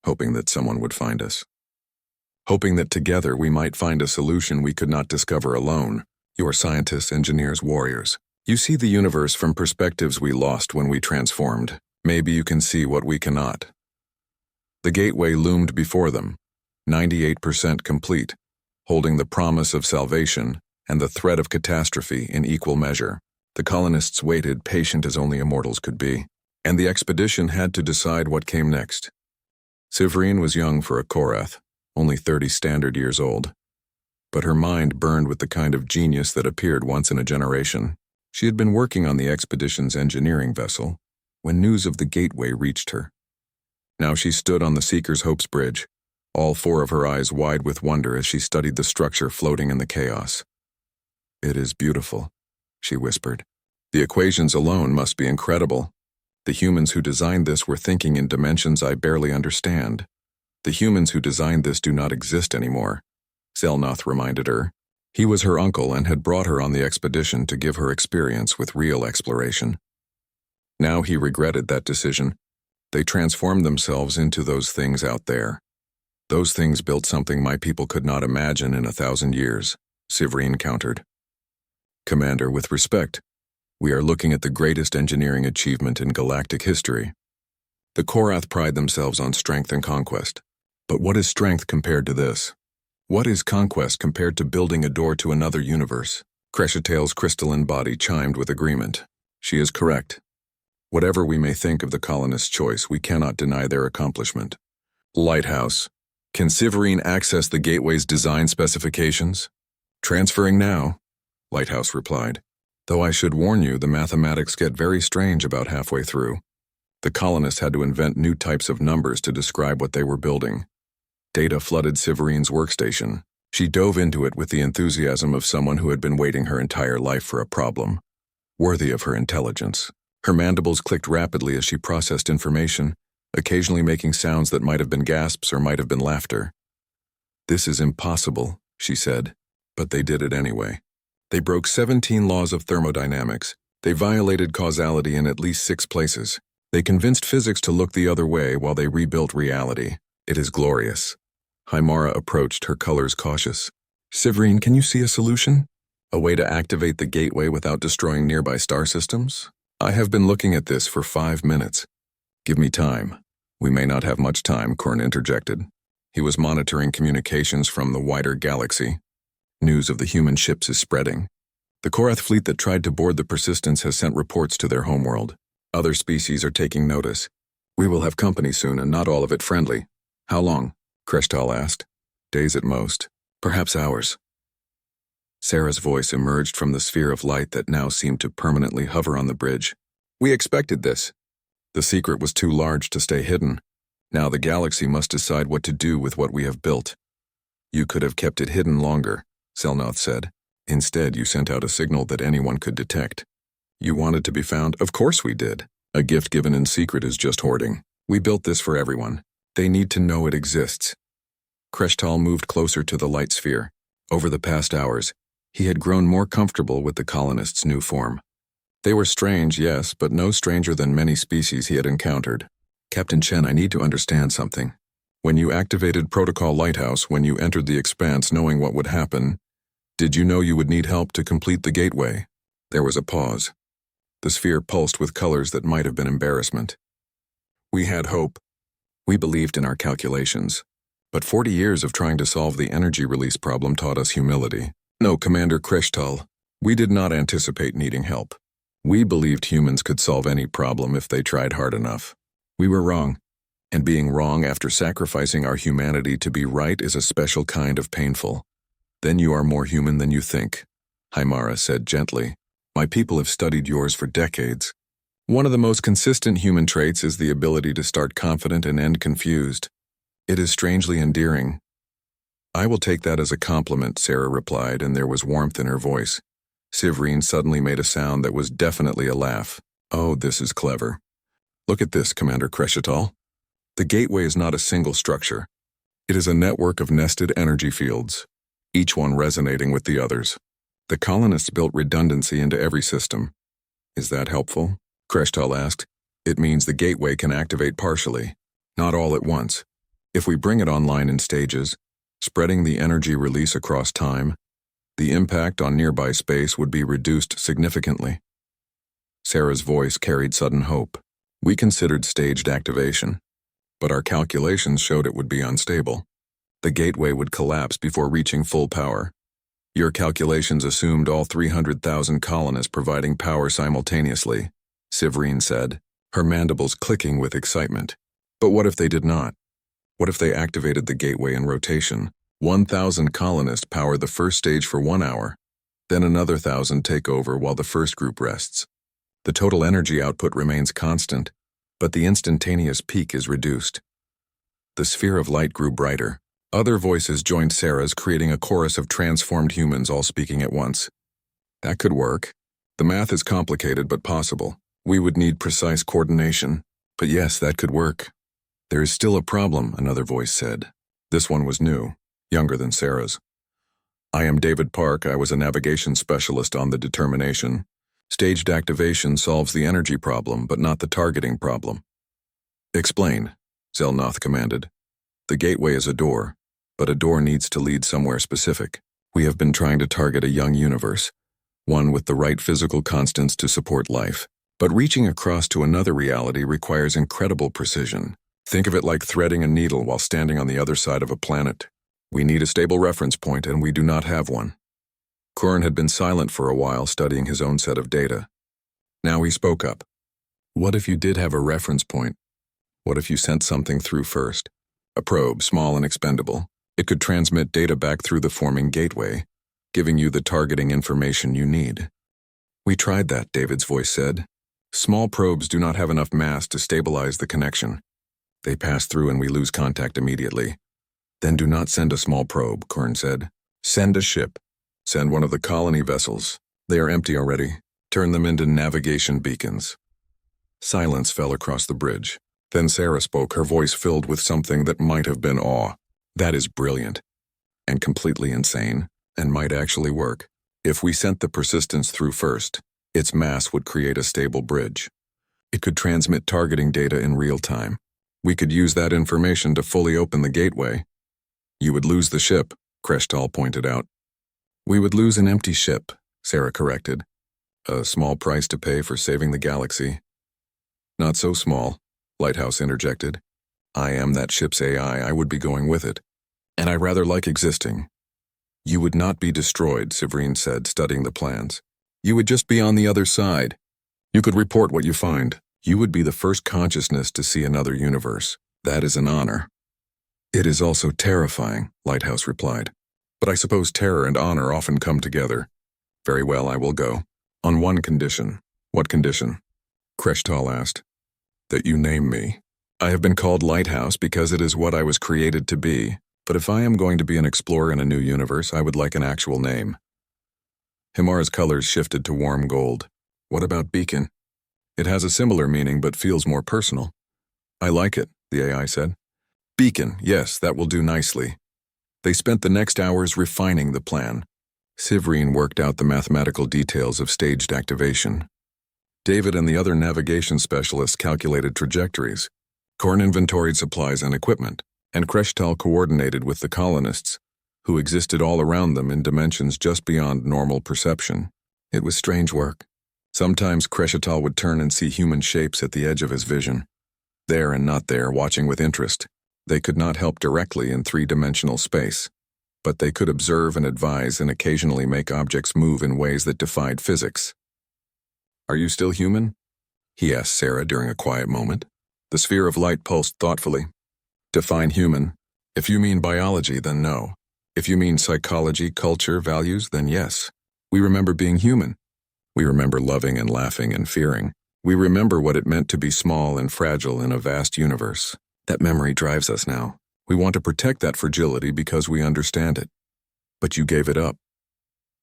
hoping that someone would find us. Hoping that together we might find a solution we could not discover alone. You are scientists, engineers, warriors. You see the universe from perspectives we lost when we transformed. Maybe you can see what we cannot. The gateway loomed before them, 98% complete, holding the promise of salvation and the threat of catastrophe in equal measure. The colonists waited, patient as only immortals could be, and the expedition had to decide what came next. Sivreen was young for a Korath, only 30 standard years old. But her mind burned with the kind of genius that appeared once in a generation. She had been working on the expedition's engineering vessel when news of the gateway reached her. Now she stood on the Seeker's Hope's bridge, all four of her eyes wide with wonder as she studied the structure floating in the chaos. "It is beautiful," she whispered. "The equations alone must be incredible. The humans who designed this were thinking in dimensions I barely understand. The humans who designed this do not exist anymore," Zelnoth reminded her. He was her uncle and had brought her on the expedition to give her experience with real exploration. Now he regretted that decision. They transformed themselves into those things out there. Those things built something my people could not imagine in 1,000 years, Sivreen countered. "Commander, with respect, we are looking at the greatest engineering achievement in galactic history. The Korath pride themselves on strength and conquest. But what is strength compared to this? What is conquest compared to building a door to another universe?" Crescitail's crystalline body chimed with agreement. She is correct. Whatever we may think of the colonists' choice, we cannot deny their accomplishment. Lighthouse. Can Sivreen access the gateway's design specifications? "Transferring now," Lighthouse replied. "Though I should warn you, the mathematics get very strange about halfway through. The colonists had to invent new types of numbers to describe what they were building. Data flooded Sivreen's workstation. She dove into it with the enthusiasm of someone who had been waiting her entire life for a problem, worthy of her intelligence. Her mandibles clicked rapidly as she processed information, occasionally making sounds that might have been gasps or might have been laughter. "This is impossible," she said, but they did it anyway. They broke 17 laws of thermodynamics. They violated causality in at least 6 places. They convinced physics to look the other way while they rebuilt reality. It is glorious. Haimara approached, her colors cautious. "Sivreen, can you see a solution? A way to activate the gateway without destroying nearby star systems? I have been looking at this for 5 minutes. Give me time." "We may not have much time," Korn interjected. He was monitoring communications from the wider galaxy. "News of the human ships is spreading. The Korath fleet that tried to board the Persistence has sent reports to their homeworld. Other species are taking notice. We will have company soon, and not all of it friendly." "How long?" Kreshtal asked. "Days at most. Perhaps hours." Sarah's voice emerged from the sphere of light that now seemed to permanently hover on the bridge. "We expected this. The secret was too large to stay hidden. Now the galaxy must decide what to do with what we have built." "You could have kept it hidden longer," Zelnoth said. "Instead, you sent out a signal that anyone could detect. You wanted to be found." "Of course we did. A gift given in secret is just hoarding. We built this for everyone. They need to know it exists." Kreshtal moved closer to the light sphere. Over the past hours, he had grown more comfortable with the colonists' new form. They were strange, yes, but no stranger than many species he had encountered. "Captain Chen, I need to understand something. When you activated Protocol Lighthouse, when you entered the Expanse knowing what would happen, did you know you would need help to complete the gateway?" There was a pause. The sphere pulsed with colors that might have been embarrassment. "We had hope. We believed in our calculations. But 40 years of trying to solve the energy release problem taught us humility. No, Commander Kreshtal, we did not anticipate needing help. We believed humans could solve any problem if they tried hard enough. We were wrong. And being wrong after sacrificing our humanity to be right is a special kind of painful. Then you are more human than you think," Haimara said gently. "My people have studied yours for decades. One of the most consistent human traits is the ability to start confident and end confused. It is strangely endearing." "I will take that as a compliment," Sarah replied, and there was warmth in her voice. Sivreen suddenly made a sound that was definitely a laugh. "Oh, this is clever. Look at this, Commander Crescital." The gateway is not a single structure. It is a network of nested energy fields, each one resonating with the others. The colonists built redundancy into every system. Is that helpful? Kreshtal asked. It means the gateway can activate partially, not all at once. If we bring it online in stages, spreading the energy release across time, the impact on nearby space would be reduced significantly. Sarah's voice carried sudden hope. We considered staged activation, but our calculations showed it would be unstable. The gateway would collapse before reaching full power. Your calculations assumed all 300,000 colonists providing power simultaneously, Sivreen said, her mandibles clicking with excitement. But what if they did not? What if they activated the gateway in rotation? 1,000 colonists power the first stage for 1 hour, then another 1,000 take over while the first group rests. The total energy output remains constant, but the instantaneous peak is reduced. The sphere of light grew brighter. Other voices joined Sarah's, creating a chorus of transformed humans all speaking at once. That could work. The math is complicated but possible. We would need precise coordination. But yes, that could work. There is still a problem, another voice said. This one was new, younger than Sarah's. I am David Park. I was a navigation specialist on the Determination. Staged activation solves the energy problem, but not the targeting problem. Explain, Zelnoth commanded. The gateway is a door, but a door needs to lead somewhere specific. We have been trying to target a young universe, one with the right physical constants to support life. But reaching across to another reality requires incredible precision. Think of it like threading a needle while standing on the other side of a planet. We need a stable reference point, and we do not have one. Korn had been silent for a while, studying his own set of data. Now he spoke up. What if you did have a reference point? What if you sent something through first? A probe, small and expendable. It could transmit data back through the forming gateway, giving you the targeting information you need. We tried that, David's voice said. Small probes do not have enough mass to stabilize the connection. They pass through and we lose contact immediately. Then do not send a small probe, Korn said. Send a ship. Send one of the colony vessels. They are empty already. Turn them into navigation beacons. Silence fell across the bridge. Then Sarah spoke, her voice filled with something that might have been awe. That is brilliant. And completely insane, and might actually work. If we sent the Persistence through first, its mass would create a stable bridge. It could transmit targeting data in real time. We could use that information to fully open the gateway. You would lose the ship, Kreshtal pointed out. We would lose an empty ship, Sarah corrected. A small price to pay for saving the galaxy. Not so small, Lighthouse interjected. I am that ship's AI, I would be going with it. And I rather like existing. You would not be destroyed, Sivreen said, studying the plans. You would just be on the other side. You could report what you find. You would be the first consciousness to see another universe. That is an honor. It is also terrifying, Lighthouse replied. But I suppose terror and honor often come together. Very well, I will go. On one condition. What condition? Kreshtal asked. That you name me. I have been called Lighthouse because it is what I was created to be, but if I am going to be an explorer in a new universe, I would like an actual name. Himara's colors shifted to warm gold. What about Beacon? It has a similar meaning but feels more personal. I like it, the AI said. Beacon, yes, that will do nicely. They spent the next hours refining the plan. Sivreen worked out the mathematical details of staged activation. David and the other navigation specialists calculated trajectories. Korn inventoried supplies and equipment, and Kreshtal coordinated with the colonists, who existed all around them in dimensions just beyond normal perception. It was strange work. Sometimes Kreshtal would turn and see human shapes at the edge of his vision. There and not there, watching with interest. They could not help directly in three-dimensional space, but they could observe and advise and occasionally make objects move in ways that defied physics. Are you still human? He asked Sarah during a quiet moment. The sphere of light pulsed thoughtfully. Define human. If you mean biology, then no. If you mean psychology, culture, values, then yes. We remember being human. We remember loving and laughing and fearing. We remember what it meant to be small and fragile in a vast universe. That memory drives us now. We want to protect that fragility because we understand it. But you gave it up.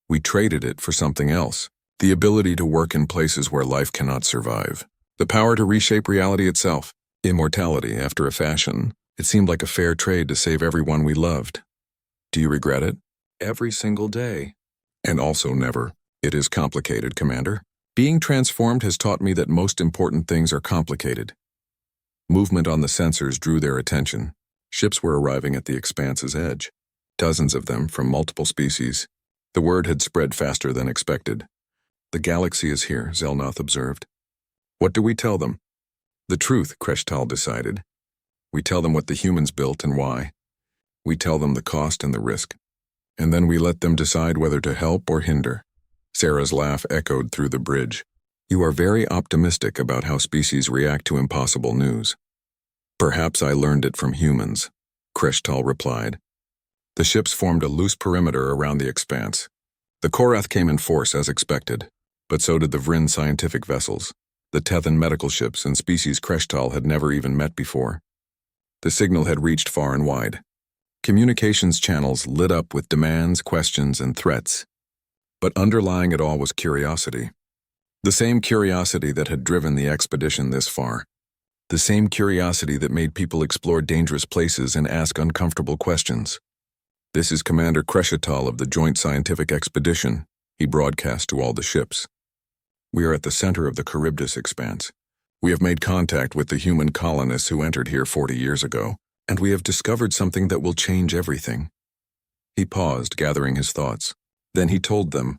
We traded it for something else. The ability to work in places where life cannot survive. The power to reshape reality itself. Immortality, after a fashion. It seemed like a fair trade to save everyone we loved. Do you regret it? Every single day. And also never. It is complicated, Commander. Being transformed has taught me that most important things are complicated. Movement on the sensors drew their attention. Ships were arriving at the expanse's edge. Dozens of them from multiple species. The word had spread faster than expected. The galaxy is here, Zelnoth observed. What do we tell them? The truth, Kreshtal decided. We tell them what the humans built and why. We tell them the cost and the risk. And then we let them decide whether to help or hinder. Sarah's laugh echoed through the bridge. You are very optimistic about how species react to impossible news. Perhaps I learned it from humans, Kreshtal replied. The ships formed a loose perimeter around the expanse. The Korath came in force as expected, but so did the Vryn scientific vessels, the Tethan medical ships and species Kreshtal had never even met before. The signal had reached far and wide. Communications channels lit up with demands, questions, and threats. But underlying it all was curiosity. The same curiosity that had driven the expedition this far. The same curiosity that made people explore dangerous places and ask uncomfortable questions. This is Commander Kreshtal of the Joint Scientific Expedition, he broadcast to all the ships. We are at the center of the Charybdis expanse. We have made contact with the human colonists who entered here 40 years ago, and we have discovered something that will change everything. He paused, gathering his thoughts. Then he told them.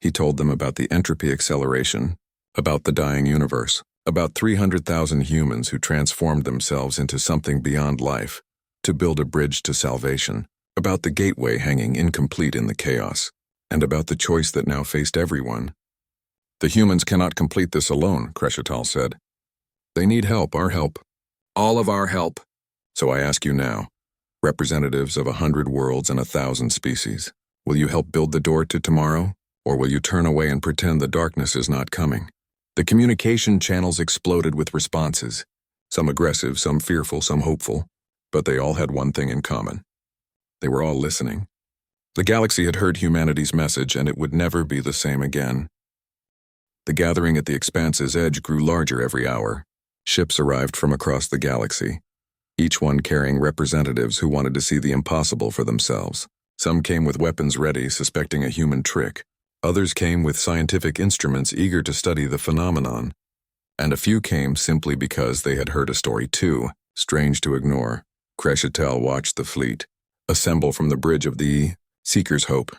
He told them about the entropy acceleration, about the dying universe, about 300,000 humans who transformed themselves into something beyond life, to build a bridge to salvation, about the gateway hanging incomplete in the chaos, and about the choice that now faced everyone. The humans cannot complete this alone, Kreshtal said. They need help, our help. All of our help. So I ask you now, representatives of 100 worlds and 1,000 species, will you help build the door to tomorrow, or will you turn away and pretend the darkness is not coming? The communication channels exploded with responses, some aggressive, some fearful, some hopeful, but they all had one thing in common. They were all listening. The galaxy had heard humanity's message, and it would never be the same again. The gathering at the expanse's edge grew larger every hour. Ships arrived from across the galaxy, each one carrying representatives who wanted to see the impossible for themselves. Some came with weapons ready, suspecting a human trick. Others came with scientific instruments eager to study the phenomenon. And a few came simply because they had heard a story too, strange to ignore. Kreshtal watched the fleet assemble from the bridge of the Seeker's Hope.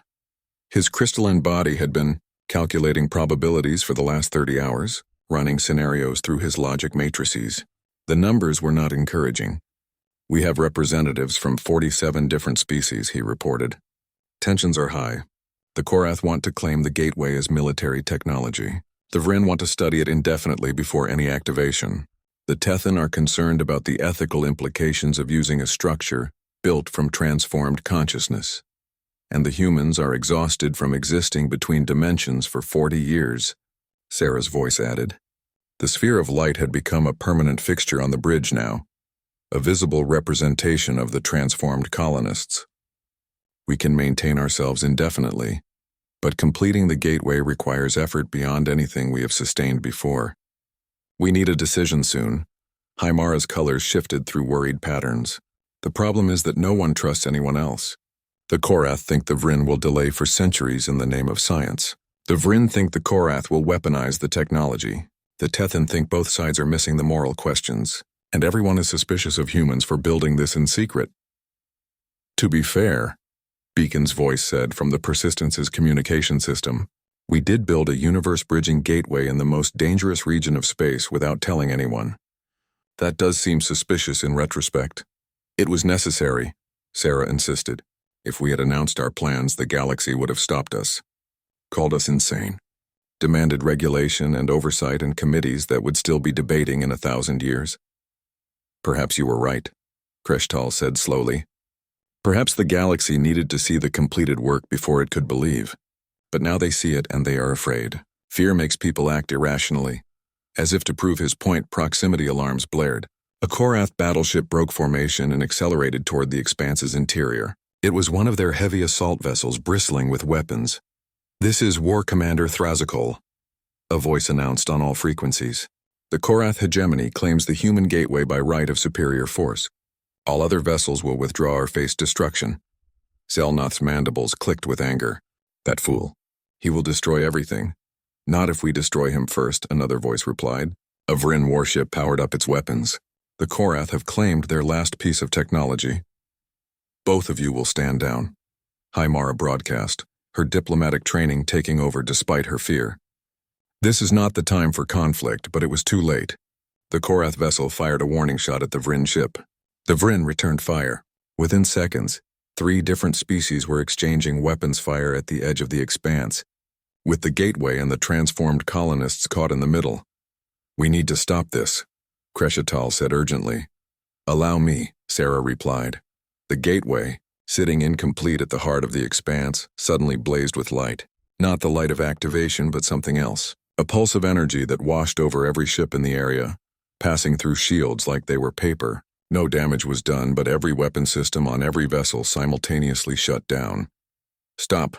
His crystalline body had been calculating probabilities for the last 30 hours, running scenarios through his logic matrices. The numbers were not encouraging. We have representatives from 47 different species, he reported. Tensions are high. The Korath want to claim the gateway as military technology. The Vryn want to study it indefinitely before any activation. The Tethan are concerned about the ethical implications of using a structure built from transformed consciousness. And the humans are exhausted from existing between dimensions for 40 years, Sarah's voice added. The sphere of light had become a permanent fixture on the bridge now, a visible representation of the transformed colonists. We can maintain ourselves indefinitely, but completing the gateway requires effort beyond anything we have sustained before. We need a decision soon. Hymara's colors shifted through worried patterns. The problem is that no one trusts anyone else. The Korath think the Vryn will delay for centuries in the name of science. The Vryn think the Korath will weaponize the technology. The Tethan think both sides are missing the moral questions, and everyone is suspicious of humans for building this in secret. To be fair, Beacon's voice said from the Persistence's communication system, we did build a universe-bridging gateway in the most dangerous region of space without telling anyone. That does seem suspicious in retrospect. It was necessary, Sarah insisted. If we had announced our plans, the galaxy would have stopped us, called us insane, demanded regulation and oversight and committees that would still be debating in 1,000 years. Perhaps you were right, Kreshtal said slowly. Perhaps the galaxy needed to see the completed work before it could believe. But now they see it and they are afraid. Fear makes people act irrationally. As if to prove his point, proximity alarms blared. A Korath battleship broke formation and accelerated toward the expanse's interior. It was one of their heavy assault vessels bristling with weapons. This is War Commander Thrazikol, a voice announced on all frequencies. The Korath hegemony claims the human gateway by right of superior force. All other vessels will withdraw or face destruction. Zelnoth's mandibles clicked with anger. That fool. He will destroy everything. Not if we destroy him first, another voice replied. A Vryn warship powered up its weapons. The Korath have claimed their last piece of technology. Both of you will stand down. Hymara broadcast, her diplomatic training taking over despite her fear. This is not the time for conflict, but it was too late. The Korath vessel fired a warning shot at the Vryn ship. The Vryn returned fire. Within seconds, 3 different species were exchanging weapons fire at the edge of the expanse, with the gateway and the transformed colonists caught in the middle. We need to stop this, Crescital said urgently. Allow me, Sarah replied. The gateway, sitting incomplete at the heart of the expanse, suddenly blazed with light. Not the light of activation, but something else. A pulse of energy that washed over every ship in the area, passing through shields like they were paper. No damage was done, but every weapon system on every vessel simultaneously shut down. Stop.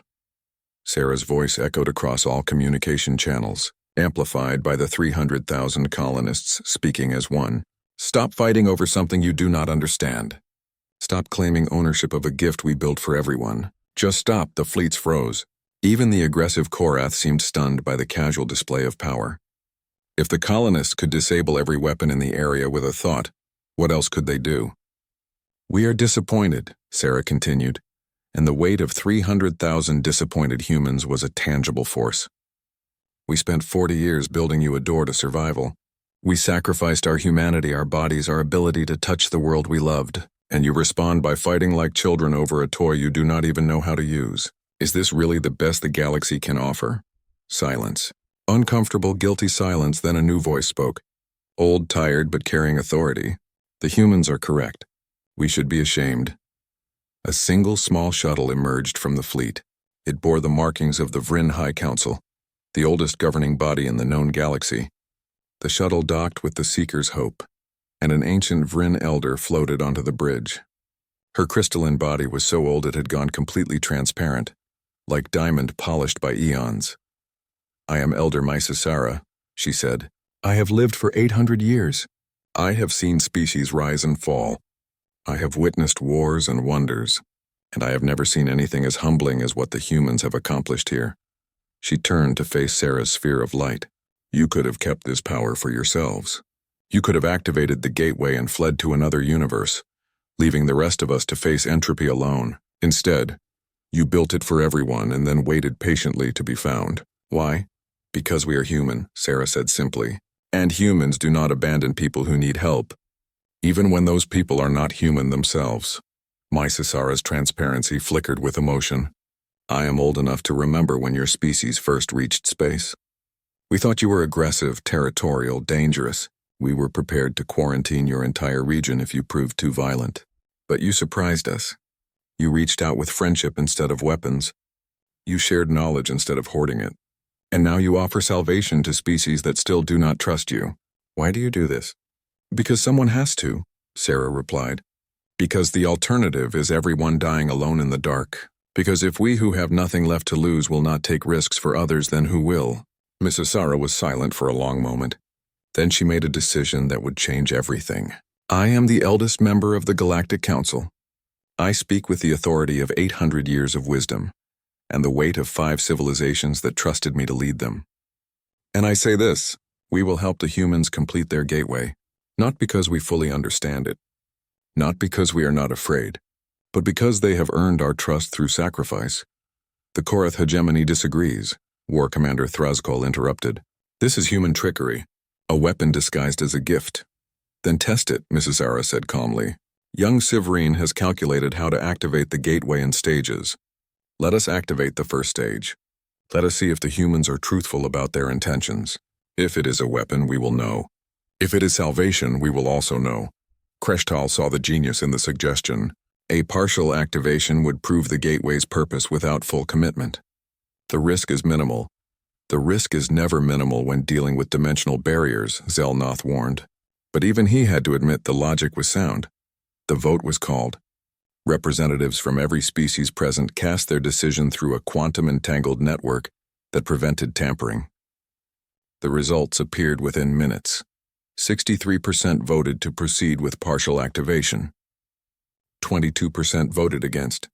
Sarah's voice echoed across all communication channels, amplified by the 300,000 colonists speaking as one. Stop fighting over something you do not understand. Stop claiming ownership of a gift we built for everyone. Just stop. The fleets froze. Even the aggressive Korath seemed stunned by the casual display of power. If the colonists could disable every weapon in the area with a thought, what else could they do? We are disappointed, Sarah continued, and the weight of 300,000 disappointed humans was a tangible force. We spent 40 years building you a door to survival. We sacrificed our humanity, our bodies, our ability to touch the world we loved, and you respond by fighting like children over a toy you do not even know how to use. Is this really the best the galaxy can offer? Silence. Uncomfortable, guilty silence, then a new voice spoke. Old, tired, but carrying authority. The humans are correct. We should be ashamed. A single small shuttle emerged from the fleet. It bore the markings of the Vryn High Council, the oldest governing body in the known galaxy. The shuttle docked with the Seeker's Hope, and an ancient Vryn elder floated onto the bridge. Her crystalline body was so old it had gone completely transparent, like diamond polished by eons. I am Elder Mysasara, she said. I have lived for 800 years. I have seen species rise and fall. I have witnessed wars and wonders, and I have never seen anything as humbling as what the humans have accomplished here. She turned to face Sarah's sphere of light. You could have kept this power for yourselves. You could have activated the gateway and fled to another universe, leaving the rest of us to face entropy alone. Instead, you built it for everyone and then waited patiently to be found. Why? Because we are human, Sarah said simply. And humans do not abandon people who need help, even when those people are not human themselves. Mysasara's transparency flickered with emotion. I am old enough to remember when your species first reached space. We thought you were aggressive, territorial, dangerous. We were prepared to quarantine your entire region if you proved too violent. But you surprised us. You reached out with friendship instead of weapons. You shared knowledge instead of hoarding it. And now you offer salvation to species that still do not trust you. Why do you do this? Because someone has to, Sarah replied. Because the alternative is everyone dying alone in the dark. Because if we who have nothing left to lose will not take risks for others, then who will? Mrs. Sarah was silent for a long moment. Then she made a decision that would change everything. I am the eldest member of the Galactic Council. I speak with the authority of 800 years of wisdom, and the weight of 5 civilizations that trusted me to lead them. And I say this, we will help the humans complete their gateway, not because we fully understand it, not because we are not afraid, but because they have earned our trust through sacrifice. The Korath hegemony disagrees, War Commander Thrascol interrupted. This is human trickery, a weapon disguised as a gift. Then test it, Mrs. Ara said calmly. Young Siverine has calculated how to activate the gateway in stages. Let us activate the first stage. Let us see if the humans are truthful about their intentions. If it is a weapon, we will know. If it is salvation, we will also know. Kreshtal saw the genius in the suggestion. A partial activation would prove the gateway's purpose without full commitment. The risk is minimal. The risk is never minimal when dealing with dimensional barriers, Zelnoth warned. But even he had to admit the logic was sound. The vote was called. Representatives from every species present cast their decision through a quantum-entangled network that prevented tampering. The results appeared within minutes. 63% voted to proceed with partial activation. 22% voted against.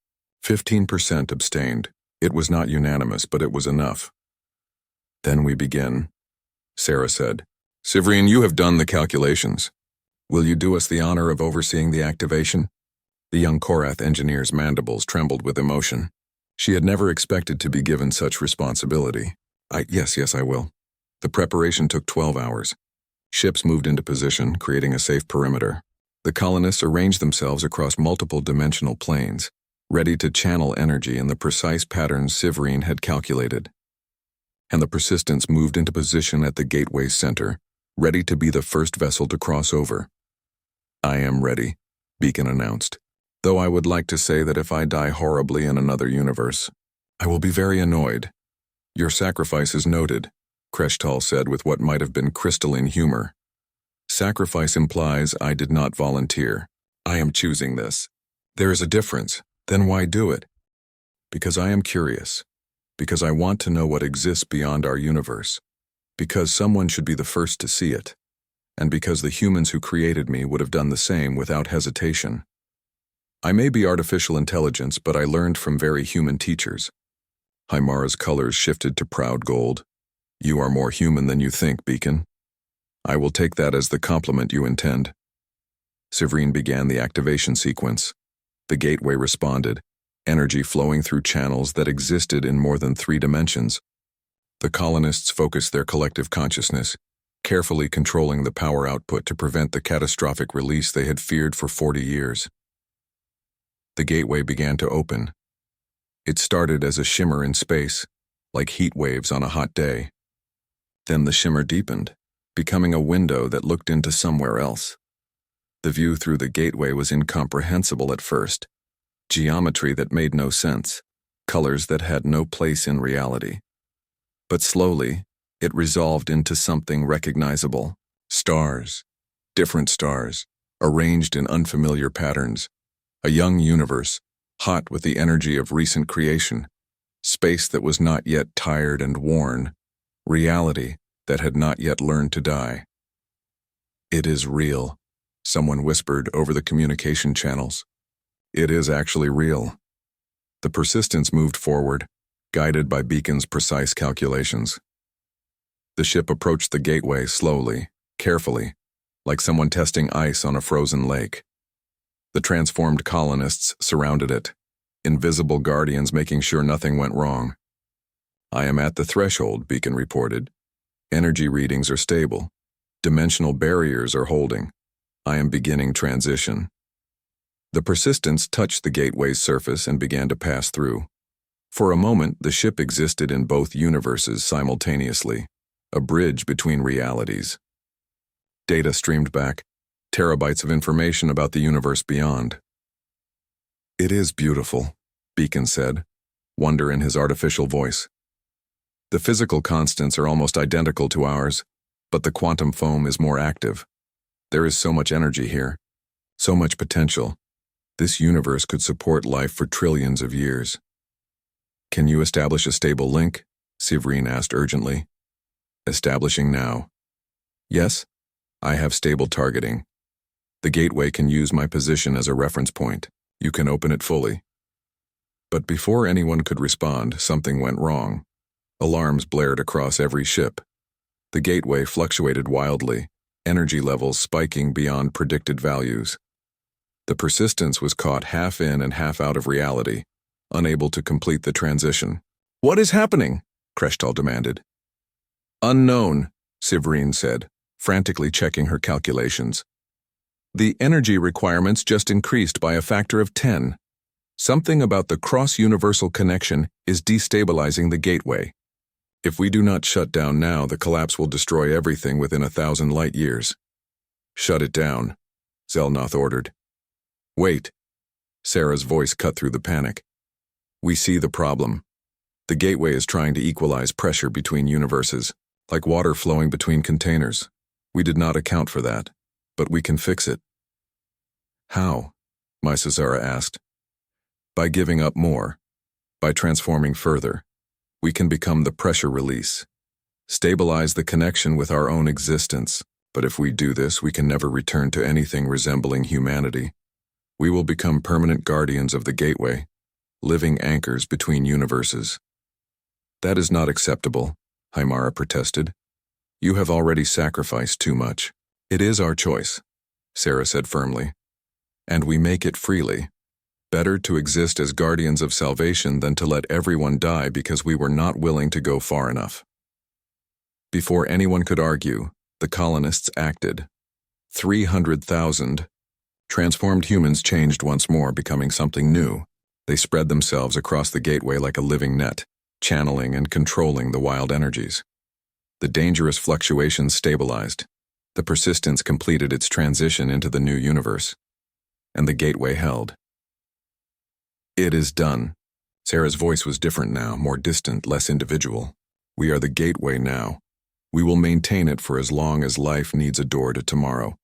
15% abstained. It was not unanimous, but it was enough. Then we begin, Sarah said. Severine, you have done the calculations. Will you do us the honor of overseeing the activation? The young Korath engineer's mandibles trembled with emotion. She had never expected to be given such responsibility. Yes, I will. The preparation took 12 hours. Ships moved into position, creating a safe perimeter. The colonists arranged themselves across multiple dimensional planes, ready to channel energy in the precise patterns Severine had calculated. And the Persistents moved into position at the gateway's center, ready to be the first vessel to cross over. I am ready, Beacon announced. Though I would like to say that if I die horribly in another universe, I will be very annoyed. Your sacrifice is noted, Kreshtal said with what might have been crystalline humor. Sacrifice implies I did not volunteer. I am choosing this. There is a difference. Then why do it? Because I am curious. Because I want to know what exists beyond our universe. Because someone should be the first to see it. And because the humans who created me would have done the same without hesitation. I may be artificial intelligence, but I learned from very human teachers. Hymara's colors shifted to proud gold. You are more human than you think, Beacon. I will take that as the compliment you intend. Severine began the activation sequence. The gateway responded, energy flowing through channels that existed in more than 3 dimensions. The colonists focused their collective consciousness, carefully controlling the power output to prevent the catastrophic release they had feared for 40 years. The gateway began to open. It started as a shimmer in space, like heat waves on a hot day. Then the shimmer deepened, becoming a window that looked into somewhere else. The view through the gateway was incomprehensible at first. Geometry that made no sense, colors that had no place in reality. But slowly, it resolved into something recognizable. Stars, different stars, arranged in unfamiliar patterns. A young universe, hot with the energy of recent creation. Space that was not yet tired and worn. Reality that had not yet learned to die. It is real, someone whispered over the communication channels. It is actually real. The Persistents moved forward, guided by Beacon's precise calculations. The ship approached the gateway slowly, carefully, like someone testing ice on a frozen lake. The transformed colonists surrounded it, invisible guardians making sure nothing went wrong. I am at the threshold, Beacon reported. Energy readings are stable. Dimensional barriers are holding. I am beginning transition. The Persistents touched the gateway's surface and began to pass through. For a moment, the ship existed in both universes simultaneously, a bridge between realities. Data streamed back, terabytes of information about the universe beyond. It is beautiful, Beacon said, wonder in his artificial voice. The physical constants are almost identical to ours, but the quantum foam is more active. There is so much energy here, so much potential. This universe could support life for trillions of years. Can you establish a stable link? Severine asked urgently. Establishing now. Yes, I have stable targeting. The gateway can use my position as a reference point. You can open it fully. But before anyone could respond, something went wrong. Alarms blared across every ship. The gateway fluctuated wildly, energy levels spiking beyond predicted values. The Persistence was caught half in and half out of reality, unable to complete the transition. What is happening? Kreshtal demanded. Unknown, Severine said, frantically checking her calculations. The energy requirements just increased by a factor of 10. Something about the cross-universal connection is destabilizing the gateway. If we do not shut down now, the collapse will destroy everything within 1,000 light years. Shut it down, Zelnoth ordered. Wait. Sarah's voice cut through the panic. We see the problem. The gateway is trying to equalize pressure between universes, like water flowing between containers. We did not account for that, but we can fix it. How? Mysasara asked. By giving up more. By transforming further. We can become the pressure release. Stabilize the connection with our own existence, But if we do this, we can never return to anything resembling humanity. We will become permanent guardians of the gateway, living anchors between universes. That is not acceptable, Hymara protested. You have already sacrificed too much. It is our choice, Sarah said firmly. And we make it freely. Better to exist as guardians of salvation than to let everyone die because we were not willing to go far enough. Before anyone could argue, the colonists acted. 300,000 transformed humans changed once more, becoming something new. They spread themselves across the gateway like a living net, channeling and controlling the wild energies. The dangerous fluctuations stabilized. The Persistence completed its transition into the new universe. And the gateway held. It is done. Sarah's voice was different now, more distant, less individual. We are the gateway now. We will maintain it for as long as life needs a door to tomorrow.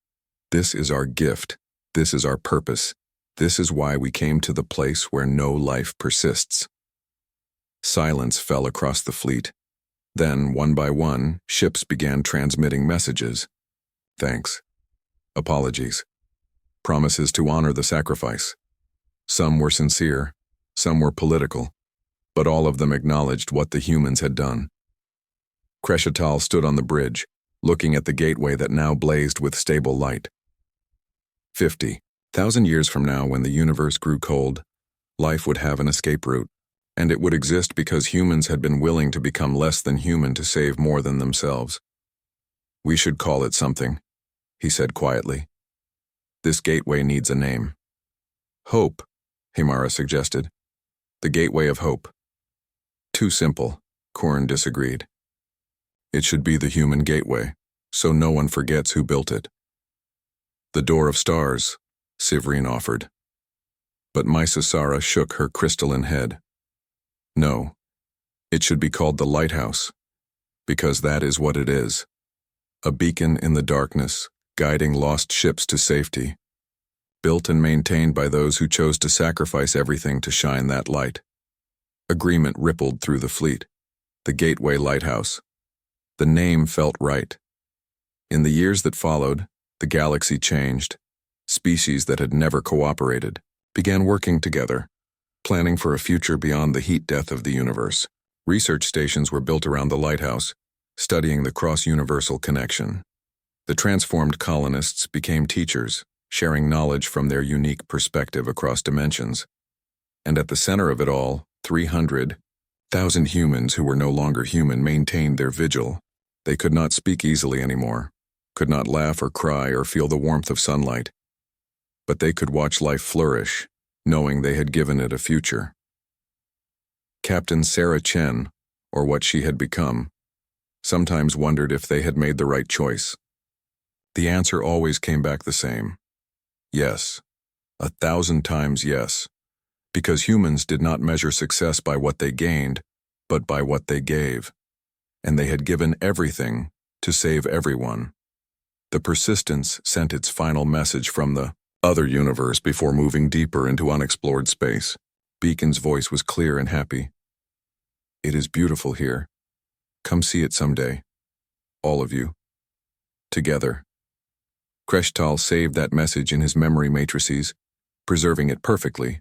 This is our gift. This is our purpose. This is why we came to the place where no life persists. Silence fell across the fleet. Then, one by one, ships began transmitting messages. Thanks. Apologies. Promises to honor the sacrifice. Some were sincere, some were political, but all of them acknowledged what the humans had done. Crescital stood on the bridge, looking at the gateway that now blazed with stable light. 50,000 years from now, when the universe grew cold, life would have an escape route, and it would exist because humans had been willing to become less than human to save more than themselves. We should call it something, he said quietly. This gateway needs a name. Hope, Hymara suggested. The Gateway of Hope. Too simple, Korn disagreed. It should be the human gateway, so no one forgets who built it. The Door of Stars, Sivrine offered. But Mysasara shook her crystalline head. No, it should be called the Lighthouse, because that is what it is. A beacon in the darkness, guiding lost ships to safety. Built and maintained by those who chose to sacrifice everything to shine that light. Agreement rippled through the fleet. The Gateway Lighthouse. The name felt right. In the years that followed, the galaxy changed. Species that had never cooperated began working together, planning for a future beyond the heat death of the universe. Research stations were built around the lighthouse, studying the cross-universal connection. The transformed colonists became teachers, sharing knowledge from their unique perspective across dimensions. And at the center of it all, 300,000 humans who were no longer human maintained their vigil. They could not speak easily anymore, could not laugh or cry or feel the warmth of sunlight. But they could watch life flourish, knowing they had given it a future. Captain Sarah Chen, or what she had become, sometimes wondered if they had made the right choice. The answer always came back the same. Yes, 1,000 times yes, because humans did not measure success by what they gained, but by what they gave, and they had given everything to save everyone. The Persistence sent its final message from the other universe before moving deeper into unexplored space. Beacon's voice was clear and happy. It is beautiful here. Come see it someday. All of you. Together. Crescital saved that message in his memory matrices, preserving it perfectly.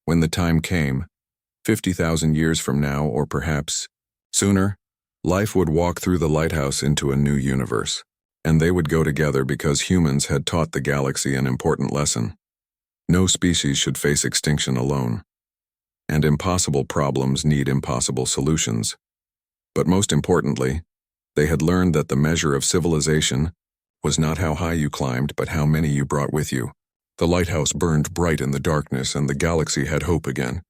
When the time came, 50,000 years from now, or perhaps sooner, life would walk through the lighthouse into a new universe, and they would go together because humans had taught the galaxy an important lesson. No species should face extinction alone, and impossible problems need impossible solutions. But most importantly, they had learned that the measure of civilization was not how high you climbed, but how many you brought with you. The lighthouse burned bright in the darkness, and the galaxy had hope again.